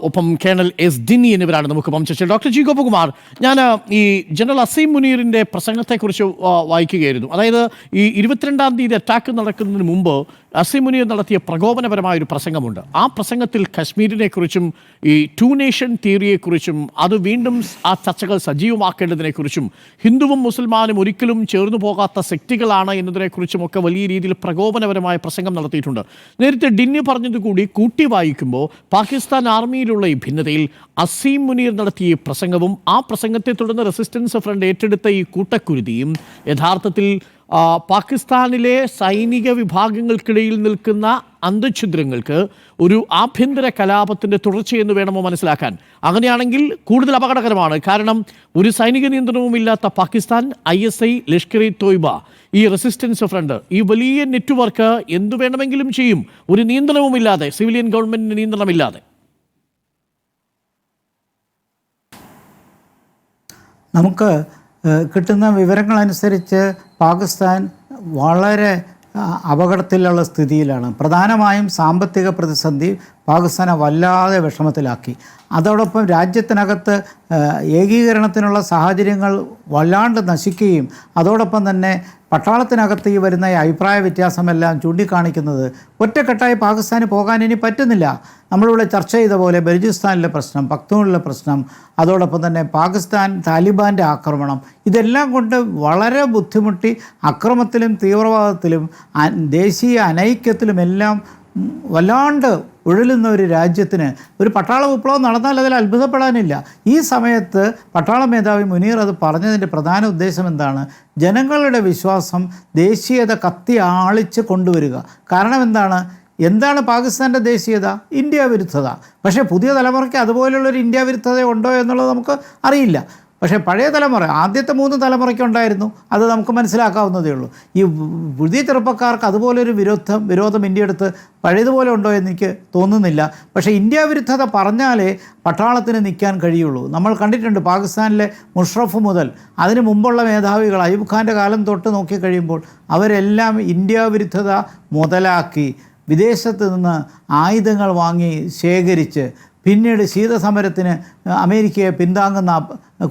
ഒപ്പം കേണൽ S ഡിന്നി എന്നിവരാണ് നമുക്ക് പങ്കുവച്ചത്. ഡോക്ടർ G ഗോപകുമാർ, ഞാൻ ഈ ജനറൽ അസീം മുനീറിൻ്റെ പ്രസംഗത്തെക്കുറിച്ച് വായിക്കുകയായിരുന്നു. അതായത് ഈ 22-ാം തീയതി അറ്റാക്ക് നടക്കുന്നതിന് മുമ്പ് അസീം മുനീർ നടത്തിയ പ്രകോപനപരമായൊരു പ്രസംഗമുണ്ട്. ആ പ്രസംഗത്തിൽ കശ്മീരിനെ കുറിച്ചും ഈ 2 നേഷൻ തിയറിയെക്കുറിച്ചും അത് വീണ്ടും ആ ചർച്ചകൾ സജീവമാക്കേണ്ടതിനെക്കുറിച്ചും ഹിന്ദുവും മുസൽമാനും ഒരിക്കലും ചേർന്നു പോകാത്ത ശക്തികളാണ് എന്നതിനെക്കുറിച്ചും ഒക്കെ വലിയ രീതിയിൽ പ്രകോപനപരമായ പ്രസംഗം നടത്തിയിട്ടുണ്ട്. നേരത്തെ ഡിന്നി പറഞ്ഞതുകൂടി കൂട്ടി വായിക്കുമ്പോൾ പാകിസ്ഥാൻ ആർമിയിലുള്ള ഈ ഭിന്നതയിൽ അസീം മുനീർ നടത്തിയ പ്രസംഗവും ആ പ്രസംഗത്തെ തുടർന്ന് റെസിസ്റ്റൻസ് ഫ്രണ്ട് ഏറ്റെടുത്ത ഈ കൂട്ടക്കുരുതിയും യഥാർത്ഥത്തിൽ പാകിസ്ഥാനിലെ സൈനിക വിഭാഗങ്ങൾക്കിടയിൽ നിൽക്കുന്ന അന്തഛിദ്രങ്ങൾക്ക് ഒരു ആഭ്യന്തര കലാപത്തിൻ്റെ തുടർച്ചയെന്ന് വേണമോ മനസ്സിലാക്കാൻ? അങ്ങനെയാണെങ്കിൽ കൂടുതൽ അപകടകരമാണ്. കാരണം ഒരു സൈനിക നിയന്ത്രണവുമില്ലാത്ത പാകിസ്ഥാൻ, ISI, ലഷ്കർ ഇ തോയ്ബ, ഈ റെസിസ്റ്റൻസ് ഫ്രണ്ട്, ഈ വലിയ നെറ്റ്വർക്ക് എന്തു വേണമെങ്കിലും ചെയ്യും, ഒരു നിയന്ത്രണവുമില്ലാതെ, സിവിലിയൻ ഗവൺമെൻറ്റിന് നിയന്ത്രണമില്ലാതെ. നമുക്ക് കിട്ടുന്ന വിവരങ്ങളനുസരിച്ച് പാകിസ്ഥാൻ വളരെ അപകടത്തിലുള്ള സ്ഥിതിയിലാണ്. പ്രധാനമായും സാമ്പത്തിക പ്രതിസന്ധി പാകിസ്ഥാനെ വല്ലാതെ വിഷമത്തിലാക്കി. അതോടൊപ്പം രാജ്യത്തിനകത്ത് ഏകീകരണത്തിനുള്ള സാഹചര്യങ്ങൾ വല്ലാണ്ട് നശിക്കുകയും അതോടൊപ്പം തന്നെ പട്ടാളത്തിനകത്ത് ഈ വരുന്ന അഭിപ്രായ വ്യത്യാസമെല്ലാം ചൂണ്ടിക്കാണിക്കുന്നത് ഒറ്റക്കെട്ടായി പാകിസ്ഥാന് പോകാൻ ഇനി പറ്റുന്നില്ല. നമ്മളിവിടെ ചർച്ച ചെയ്ത പോലെ ബലൂചിസ്ഥാനിലെ പ്രശ്നം, പഖ്തൂണിലെ പ്രശ്നം, അതോടൊപ്പം തന്നെ പാകിസ്ഥാൻ താലിബാൻ്റെ ആക്രമണം, ഇതെല്ലാം കൊണ്ട് വളരെ ബുദ്ധിമുട്ടി അക്രമത്തിലും തീവ്രവാദത്തിലും ദേശീയ അനൈക്യത്തിലുമെല്ലാം വല്ലാണ്ട് ഉഴലുന്ന ഒരു രാജ്യത്തിന് ഒരു പട്ടാള വിപ്ലവം നടന്നാൽ അതിൽ അത്ഭുതപ്പെടാനില്ല. ഈ സമയത്ത് പട്ടാള മേധാവി മുനീർ അത് പറഞ്ഞതിൻ്റെ പ്രധാന ഉദ്ദേശം എന്താണ്? ജനങ്ങളുടെ വിശ്വാസം, ദേശീയത കത്തി ആളിച്ച് കൊണ്ടുവരിക. കാരണം എന്താണ് പാകിസ്ഥാൻ്റെ ദേശീയത? ഇന്ത്യ വിരുദ്ധത. പക്ഷേ പുതിയ തലമുറയ്ക്ക് അതുപോലുള്ളൊരു ഇന്ത്യ വിരുദ്ധത ഉണ്ടോ എന്നുള്ളത് നമുക്ക് അറിയില്ല. പക്ഷേ പഴയ തലമുറ, ആദ്യത്തെ 3 തലമുറയ്ക്കുണ്ടായിരുന്നു, അത് നമുക്ക് മനസ്സിലാക്കാവുന്നതേ ഉള്ളൂ. ഈ പുതിയ ചെറുപ്പക്കാർക്ക് അതുപോലൊരു വിരോധം ഇന്ത്യയെടുത്ത് പഴയതുപോലെ ഉണ്ടോ എന്നെനിക്ക് തോന്നുന്നില്ല. പക്ഷേ ഇന്ത്യ വിരുദ്ധത പറഞ്ഞാലേ പട്ടാളത്തിന് നിൽക്കാൻ കഴിയുള്ളൂ. നമ്മൾ കണ്ടിട്ടുണ്ട് പാകിസ്ഥാനിലെ മുഷറഫ് മുതൽ അതിന് മുമ്പുള്ള മേധാവികൾ അയ്യൂബ് ഖാൻ്റെ കാലം തൊട്ട് നോക്കിക്കഴിയുമ്പോൾ അവരെല്ലാം ഇന്ത്യ വിരുദ്ധത മുതലാക്കി വിദേശത്ത് നിന്ന് ആയുധങ്ങൾ വാങ്ങി ശേഖരിച്ച് പിന്നീട് ശീതസമരത്തിന് അമേരിക്കയെ പിന്താങ്ങുന്ന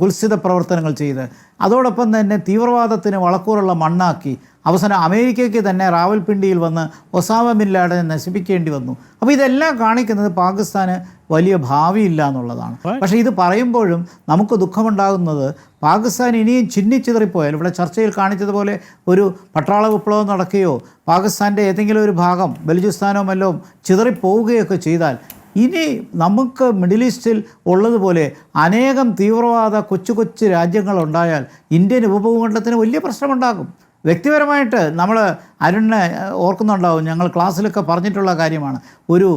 കുൽസിത പ്രവർത്തനങ്ങൾ ചെയ്ത് അതോടൊപ്പം തന്നെ തീവ്രവാദത്തിന് വളക്കൂറുള്ള മണ്ണാക്കി അവസാനം അമേരിക്കയ്ക്ക് തന്നെ റാവൽപിണ്ടിയിൽ വന്ന് ഒസാമ ബിൻ ലാഡനെ നശിപ്പിക്കേണ്ടി വന്നു. അപ്പോൾ ഇതെല്ലാം കാണിക്കുന്നത് പാകിസ്ഥാന് വലിയ ഭാവിയില്ല എന്നുള്ളതാണ്. പക്ഷേ ഇത് പറയുമ്പോഴും നമുക്ക് ദുഃഖമുണ്ടാകുന്നത് പാകിസ്ഥാൻ ഇനിയും ചിന്നിച്ചിതറിപ്പോയാൽ, ഇവിടെ ചർച്ചയിൽ കാണിച്ചതുപോലെ ഒരു പട്ടാള വിപ്ലവം നടക്കുകയോ പാകിസ്ഥാൻ്റെ ഏതെങ്കിലും ഒരു ഭാഗം ബലൂചിസ്ഥാനോ വല്ലതും ചിതറിപ്പോവുകയൊക്കെ ചെയ്താൽ ഇനി നമുക്ക് മിഡിൽ ഈസ്റ്റിൽ ഉള്ളതുപോലെ അനേകം തീവ്രവാദ കൊച്ചു രാജ്യങ്ങളുണ്ടായാൽ ഇന്ത്യൻ ഉപഭൂഖണ്ഡത്തിന് വലിയ പ്രശ്നമുണ്ടാകും. വ്യക്തിപരമായിട്ട് നമ്മൾ അരുണിനെ ഓർക്കുന്നുണ്ടാവും, ഞങ്ങൾ ക്ലാസ്സിലൊക്കെ പറഞ്ഞിട്ടുള്ള കാര്യമാണ്. ഒരു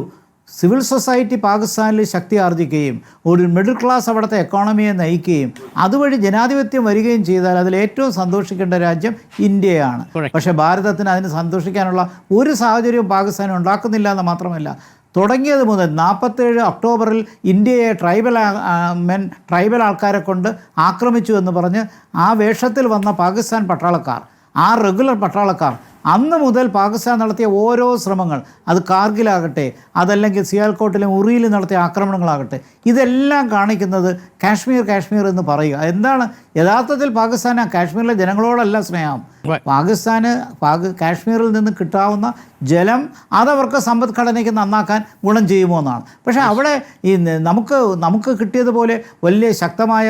സിവിൽ സൊസൈറ്റി പാകിസ്ഥാനിൽ ശക്തി ആർജിക്കുകയും ഒരു മിഡിൽ ക്ലാസ് അവിടുത്തെ എക്കോണമിയെ നയിക്കുകയും അതുവഴി ജനാധിപത്യം വരികയും ചെയ്താൽ അതിൽ ഏറ്റവും സന്തോഷിക്കേണ്ട രാജ്യം ഇന്ത്യയാണ്. പക്ഷേ ഭാരതത്തിന് അതിന് സന്തോഷിക്കാനുള്ള ഒരു സാഹചര്യവും പാകിസ്ഥാൻ ഉണ്ടാക്കുന്നില്ല എന്ന് മാത്രമല്ല, തുടങ്ങിയത് മുതൽ 47 ഒക്ടോബറിൽ ഇന്ത്യയെ ട്രൈബൽ ആൾക്കാരെ കൊണ്ട് ആക്രമിച്ചു എന്ന് പറഞ്ഞ് ആ വേഷത്തിൽ വന്ന പാകിസ്ഥാൻ പട്ടാളക്കാർ, ആ റെഗുലർ പട്ടാളക്കാർ അന്ന് മുതൽ പാകിസ്ഥാൻ നടത്തിയ ഓരോ ശ്രമങ്ങൾ, അത് കാർഗിലാകട്ടെ, അതല്ലെങ്കിൽ സിയാൽകോട്ടിലും ഉറിയിലും നടത്തിയ ആക്രമണങ്ങളാകട്ടെ, ഇതെല്ലാം കാണിക്കുന്നത് കാശ്മീർ എന്ന് പറയുക. എന്താണ് യഥാർത്ഥത്തിൽ പാകിസ്ഥാൻ കാശ്മീരിലെ ജനങ്ങളോടല്ല സ്നേഹം. കാശ്മീരിൽ നിന്ന് കിട്ടാവുന്ന ജലം അതവർക്ക് സമ്പദ്ഘടനയ്ക്ക് നന്നാക്കാൻ ഗുണം ചെയ്യുമോ എന്നാണ്. പക്ഷേ അവിടെ ഈ നമുക്ക് കിട്ടിയതുപോലെ വലിയ ശക്തമായ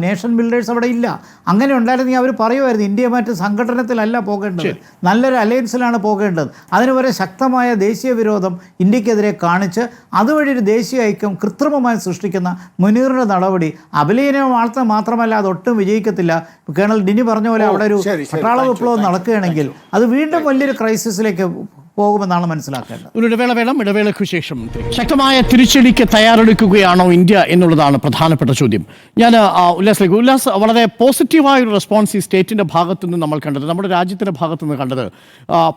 നേഷൻ ബിൽഡേഴ്സ് അവിടെ ഇല്ല. അങ്ങനെ ഉണ്ടായിരുന്നെങ്കിൽ അവർ പറയുമായിരുന്നു ഇന്ത്യയുമായിട്ട് സംഘടനത്തിലല്ല പോകേണ്ടത്, നല്ലൊരു അലയൻസിലാണ് പോകേണ്ടത്. അതിന് വരെ ശക്തമായ ദേശീയ വിരോധം ഇന്ത്യക്കെതിരെ കാണിച്ച് അതുവഴി ഒരു ദേശീയ ഐക്യം കൃത്രിമമായി സൃഷ്ടിക്കുന്ന മുനീറിൻ്റെ നടപടി അപലീനമാർത്ത മാത്രമല്ല, അതൊട്ടും വിജയിക്കത്തില്ല. കേണൽ ഡിനി പറഞ്ഞ പോലെ അവിടെ ഒരു പട്ടാള വിപ്ലവം നടക്കുകയാണെങ്കിൽ അത് വീണ്ടും വലിയൊരു ക്രൈസിസിലേക്ക് പോകുമെന്നാണ് മനസ്സിലാക്കേണ്ടത്. ഒരു ഇടവേളയ്ക്ക് ശേഷം ശക്തമായ തിരിച്ചടിക്ക് തയ്യാറെടുക്കുകയാണോ ഇന്ത്യ എന്നുള്ളതാണ് പ്രധാനപ്പെട്ട ചോദ്യം. ഞാൻ ഉല്ലാസ് വളരെ പോസിറ്റീവായ ഒരു റെസ്പോൺസ് ഈ സ്റ്റേറ്റിന്റെ ഭാഗത്തു നിന്ന് നമ്മൾ കണ്ടത്, നമ്മുടെ രാജ്യത്തിന്റെ ഭാഗത്തു നിന്ന് കണ്ടത്,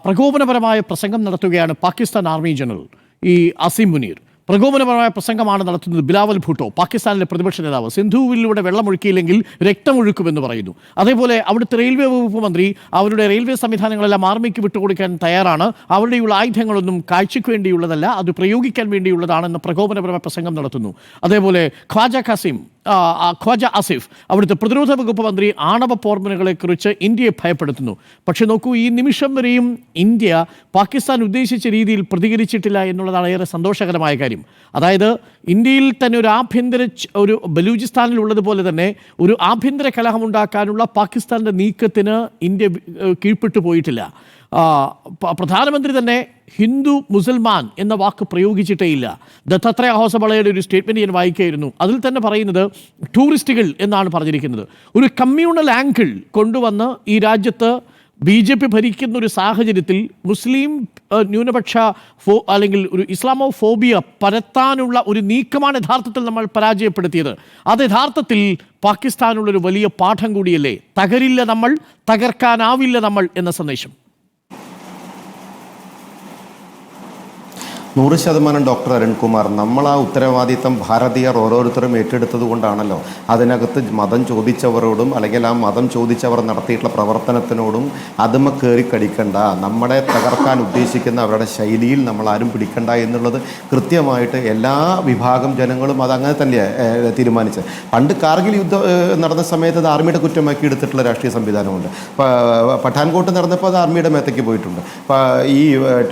പ്രകോപനപരമായ പ്രസംഗം നടത്തുകയാണ് പാകിസ്ഥാൻ ആർമി ജനറൽ ഈ അസീം മുനീർ. പ്രകോപനപരമായ പ്രസംഗമാണ് നടത്തുന്നത് ബിലാവൽ ഭൂട്ടോ, പാകിസ്ഥാനിലെ പ്രതിപക്ഷ നേതാവ്. സിന്ധുവിലൂടെ വെള്ളമൊഴുക്കിയില്ലെങ്കിൽ രക്തമൊഴുക്കുമെന്ന് പറയുന്നു. അതേപോലെ അവിടുത്തെ റെയിൽവേ വകുപ്പ് മന്ത്രി അവരുടെ റെയിൽവേ സംവിധാനങ്ങളെല്ലാം ആർമിക്ക് വിട്ടുകൊടുക്കാൻ തയ്യാറാണ്, അവിടെയുള്ള ആയുധങ്ങളൊന്നും കാഴ്ചയ്ക്ക് വേണ്ടിയുള്ളതല്ല, അത് പ്രയോഗിക്കാൻ വേണ്ടിയുള്ളതാണെന്ന് പ്രകോപനപരമായ പ്രസംഗം നടത്തുന്നു. അതേപോലെ ഖ്വാജ ആസിഫ് അവിടുത്തെ പ്രതിരോധ വകുപ്പ് മന്ത്രി ആണവ പോർമുനകളെക്കുറിച്ച് ഇന്ത്യയെ ഭയപ്പെടുത്തുന്നു. പക്ഷെ നോക്കൂ, ഈ നിമിഷം വരെയും ഇന്ത്യ പാകിസ്ഥാൻ ഉദ്ദേശിച്ച രീതിയിൽ പ്രതികരിച്ചിട്ടില്ല എന്നുള്ളതാണ് ഏറെ സന്തോഷകരമായ കാര്യം. അതായത് ഇന്ത്യയിൽ തന്നെ ഒരു ബലൂചിസ്ഥാനിലുള്ളതുപോലെ തന്നെ ഒരു ആഭ്യന്തര കലഹമുണ്ടാക്കാനുള്ള പാകിസ്ഥാൻ്റെ നീക്കത്തിന് ഇന്ത്യ കീഴ്പ്പെട്ടു പോയിട്ടില്ല. പ്രധാനമന്ത്രി തന്നെ ഹിന്ദു മുസൽമാൻ എന്ന വാക്ക് പ്രയോഗിച്ചിട്ടേയില്ല. ദത്താത്രേയ ഹോസബളയുടെ ഒരു സ്റ്റേറ്റ്മെൻറ്റ് ഞാൻ വായിക്കുകയായിരുന്നു. അതിൽ തന്നെ പറയുന്നത് ടൂറിസ്റ്റുകൾ എന്നാണ് പറഞ്ഞിരിക്കുന്നത്. ഒരു കമ്മ്യൂണൽ ആംഗിൾ കൊണ്ടുവന്ന് ഈ രാജ്യത്ത് BJP ഭരിക്കുന്ന ഒരു സാഹചര്യത്തിൽ മുസ്ലിം ന്യൂനപക്ഷ അല്ലെങ്കിൽ ഒരു ഇസ്ലാമോഫോബിയ പരത്താനുള്ള ഒരു നീക്കമാണ് യഥാർത്ഥത്തിൽ നമ്മൾ പരാജയപ്പെടുത്തിയത്. അത് യഥാർത്ഥത്തിൽ പാകിസ്ഥാനുള്ളൊരു വലിയ പാഠം കൂടിയല്ലേ? തകരില്ല നമ്മൾ, തകർക്കാനാവില്ല നമ്മൾ എന്ന സന്ദേശം. 100% ഡോക്ടർ അരുൺകുമാർ, നമ്മൾ ആ ഉത്തരവാദിത്തം ഭാരതീയർ ഓരോരുത്തരും ഏറ്റെടുത്തത് കൊണ്ടാണല്ലോ അതിനകത്ത് മതം ചോദിച്ചവരോടും അല്ലെങ്കിൽ ആ മതം ചോദിച്ചവർ നടത്തിയിട്ടുള്ള പ്രവർത്തനത്തിനോടും അതുമ കയറി കടിക്കണ്ട, നമ്മളെ തകർക്കാൻ ഉദ്ദേശിക്കുന്ന അവരുടെ ശൈലിയിൽ നമ്മൾ ആരും പിടിക്കണ്ട എന്നുള്ളത് കൃത്യമായിട്ട് എല്ലാ വിഭാഗം ജനങ്ങളും അതങ്ങനെ തന്നെയാണ് തീരുമാനിച്ചത്. പണ്ട് കാർഗിൽ യുദ്ധം നടന്ന സമയത്ത് അത് ആർമിയുടെ കുറ്റമാക്കി എടുത്തിട്ടുള്ള രാഷ്ട്രീയ സംവിധാനമുണ്ട്. പഠാൻകോട്ട് നടന്നപ്പോൾ അത് ആർമിയുടെ മേത്തേക്ക് പോയിട്ടുണ്ട്. ഈ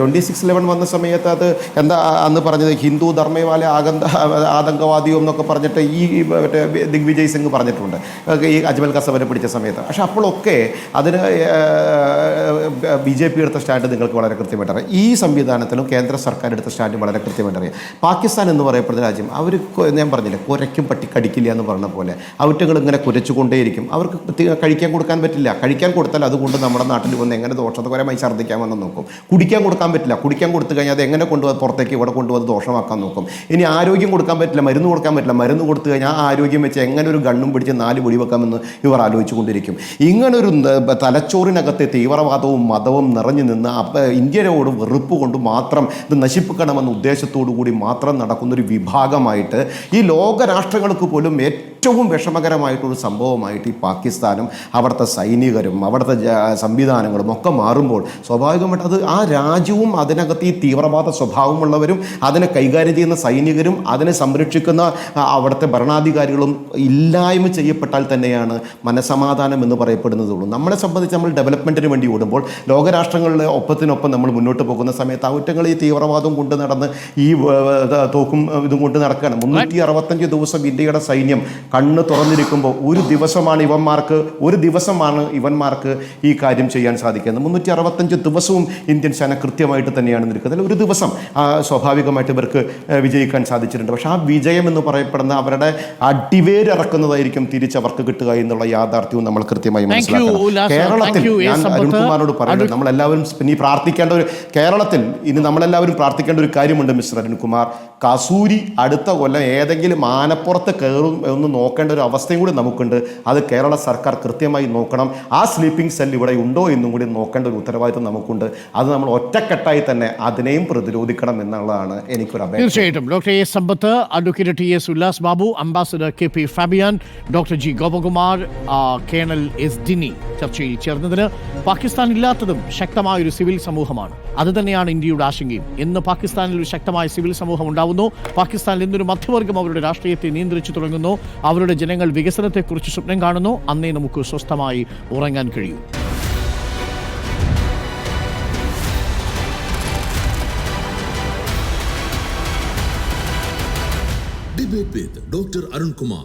26/11 വന്ന സമയത്ത് അത് എന്താ അന്ന് പറഞ്ഞത്, ഹിന്ദു ധർമ്മവാല ആതങ്കവാദിയോ എന്നൊക്കെ പറഞ്ഞിട്ട് ഈ മറ്റേ ദിഗ്വിജയ് സിംഗ് പറഞ്ഞിട്ടുണ്ട് ഈ അജ്മൽ കസബനെ പിടിച്ച സമയത്ത്. പക്ഷെ അപ്പോഴൊക്കെ അതിന് BJP എടുത്ത സ്റ്റാൻഡ് നിങ്ങൾക്ക് വളരെ കൃത്യമായിട്ട് അറിയാം. ഈ സംവിധാനത്തിലും കേന്ദ്ര സർക്കാർ എടുത്ത സ്റ്റാൻഡ് വളരെ കൃത്യമായിട്ട് അറിയാം. പാകിസ്ഥാൻ എന്ന് പറയപ്പെടുന്ന രാജ്യം, അവർ ഞാൻ പറഞ്ഞില്ലേ കുരയ്ക്കും പട്ടി കടിക്കില്ല എന്ന് പറഞ്ഞ പോലെ അവറ്റകൾ ഇങ്ങനെ കുരച്ചുകൊണ്ടേയിരിക്കും. അവർക്ക് കഴിക്കാൻ കൊടുക്കാൻ പറ്റില്ല. കഴിക്കാൻ കൊടുത്താൽ അതുകൊണ്ട് നമ്മുടെ നാട്ടിൽ വന്ന് എങ്ങനെ ദോഷകരമായി ഛർദ്ദിക്കാമെന്ന് നോക്കും. കുടിക്കാൻ കൊടുക്കാൻ പറ്റില്ല. കുടിക്കാൻ കൊടുത്തു കഴിഞ്ഞാൽ അത് എങ്ങനെ കൊണ്ടുപോകും, പുറത്തേക്ക് ഇവിടെ കൊണ്ടുവന്ന് ദോഷമാക്കാൻ നോക്കും. ഇനി ആരോഗ്യം കൊടുക്കാൻ പറ്റില്ല, മരുന്ന് കൊടുക്കാൻ പറ്റില്ല. മരുന്ന് കൊടുത്തു കഴിഞ്ഞാൽ ആ ആരോഗ്യം വെച്ച് എങ്ങനെ ഒരു ഗണ്ണും പിടിച്ച് 4 വെടിവെക്കാമെന്ന് ഇവർ ആലോചിച്ചു കൊണ്ടിരിക്കും. ഇങ്ങനൊരു തലച്ചോറിനകത്തെ തീവ്രവാദവും മതവും നിറഞ്ഞു നിന്ന് ഇന്ത്യയോട് വെറുപ്പ് കൊണ്ട് മാത്രം ഇത് നശിപ്പിക്കണമെന്ന ഉദ്ദേശത്തോടു കൂടി മാത്രം നടക്കുന്നൊരു വിഭാഗമായിട്ട് ഈ ലോകരാഷ്ട്രങ്ങൾക്ക് പോലും ഏറ്റവും വിഷമകരമായിട്ടൊരു സംഭവമായിട്ട് ഈ പാകിസ്ഥാനും അവിടുത്തെ സൈനികരും അവിടുത്തെ സംവിധാനങ്ങളും ഒക്കെ മാറുമ്പോൾ സ്വാഭാവികമായിട്ട് അത് ആ രാജ്യവും അതിനകത്ത് ഈ തീവ്രവാദ സ്വഭാവമുള്ളവരും അതിനെ കൈകാര്യം ചെയ്യുന്ന സൈനികരും അതിനെ സംരക്ഷിക്കുന്ന അവിടുത്തെ ഭരണാധികാരികളും ഇല്ലായ്മ ചെയ്യപ്പെട്ടാൽ തന്നെയാണ് മനസമാധാനം എന്ന് പറയപ്പെടുന്നതുള്ളൂ. നമ്മളെ സംബന്ധിച്ച് നമ്മൾ ഡെവലപ്മെൻറ്റിന് വേണ്ടി ഓടുമ്പോൾ ലോകരാഷ്ട്രങ്ങളുടെ ഒപ്പത്തിനൊപ്പം നമ്മൾ മുന്നോട്ട് പോകുന്ന സമയത്ത് അവറ്റങ്ങൾ ഈ തീവ്രവാദം കൊണ്ട് നടന്ന് ഈ തോക്കും ഇതും കൊണ്ട് നടക്കുകയാണ്. 365 ദിവസം ഇന്ത്യയുടെ സൈന്യം കണ്ണ് തുറന്നിരിക്കുമ്പോൾ ഒരു ദിവസമാണ് ഇവന്മാർക്ക് ഈ കാര്യം ചെയ്യാൻ സാധിക്കുന്നത്. 365 ദിവസവും ഇന്ത്യൻ സേന കൃത്യമായിട്ട് തന്നെയാണ് നിൽക്കുന്നത്. ഒരു ദിവസം സ്വാഭാവികമായിട്ട് ഇവർക്ക് വിജയിക്കാൻ സാധിച്ചിട്ടുണ്ട്. പക്ഷേ ആ വിജയം എന്ന് പറയപ്പെടുന്ന അവരുടെ അടിവേരിറക്കുന്നതായിരിക്കും തിരിച്ചവർക്ക് കിട്ടുക എന്നുള്ള യാഥാർത്ഥ്യവും നമ്മൾ കൃത്യമായി മനസ്സിലാക്കണം. കേരളത്തിൽ ഞാൻ അരുൺകുമാറിനോട് പറയുന്നത് നമ്മളെല്ലാവരും നമ്മളെല്ലാവരും പ്രാർത്ഥിക്കേണ്ട ഒരു കാര്യമുണ്ട് മിസ്റ്റർ അരുൺകുമാർ. കസൂരി അടുത്ത കൊല്ലം ഏതെങ്കിലും ആനപ്പുറത്ത് കയറും എന്ന് നോക്കേണ്ട ഒരു അവസ്ഥയും കൂടി നമുക്കുണ്ട്. അത് കേരള സർക്കാർ കൃത്യമായി നോക്കണം. ആ സ്ലീപ്പിംഗ് സെൽ ഇവിടെ ഉണ്ടോ എന്നും കൂടി നോക്കേണ്ട ഒരു ഉത്തരവാദിത്വം നമുക്കുണ്ട്. അത് നമ്മൾ ഒറ്റക്കെട്ടായി തന്നെ അതിനെയും പ്രതിരോധിക്കണം എന്നുള്ളതാണ് എനിക്കൊരു അപേക്ഷ. തീർച്ചയായിട്ടും. Doctor A Sampath, advocate TS Ullas Babu, ambassador KP Fabian, doctor G Gopakumar, colonel S ഡിനി ചർച്ചയിൽ ചേർന്നതിന്. പാകിസ്ഥാൻ ഇല്ലാത്തതും ശക്തമായൊരു സിവിൽ സമൂഹമാണ്. അതുതന്നെയാണ് ഇന്ത്യയുടെ ആശങ്കയും. എന്ന് പാകിസ്ഥാനിൽ ഒരു ശക്തമായ സിവിൽ സമൂഹം ഉണ്ടാവുന്നു, പാകിസ്ഥാനിൽ എന്തൊരു മധ്യവർഗം അവരുടെ രാഷ്ട്രീയത്തെ നിയന്ത്രിച്ചു തുടങ്ങുന്നു, അവരുടെ ജനങ്ങൾ വികസനത്തെക്കുറിച്ച് സ്വപ്നം കാണുന്നു, അന്നേ നമുക്ക് സ്വസ്ഥമായി ഉറങ്ങാൻ കഴിയൂ. Debate with Dr. Arun Kumar.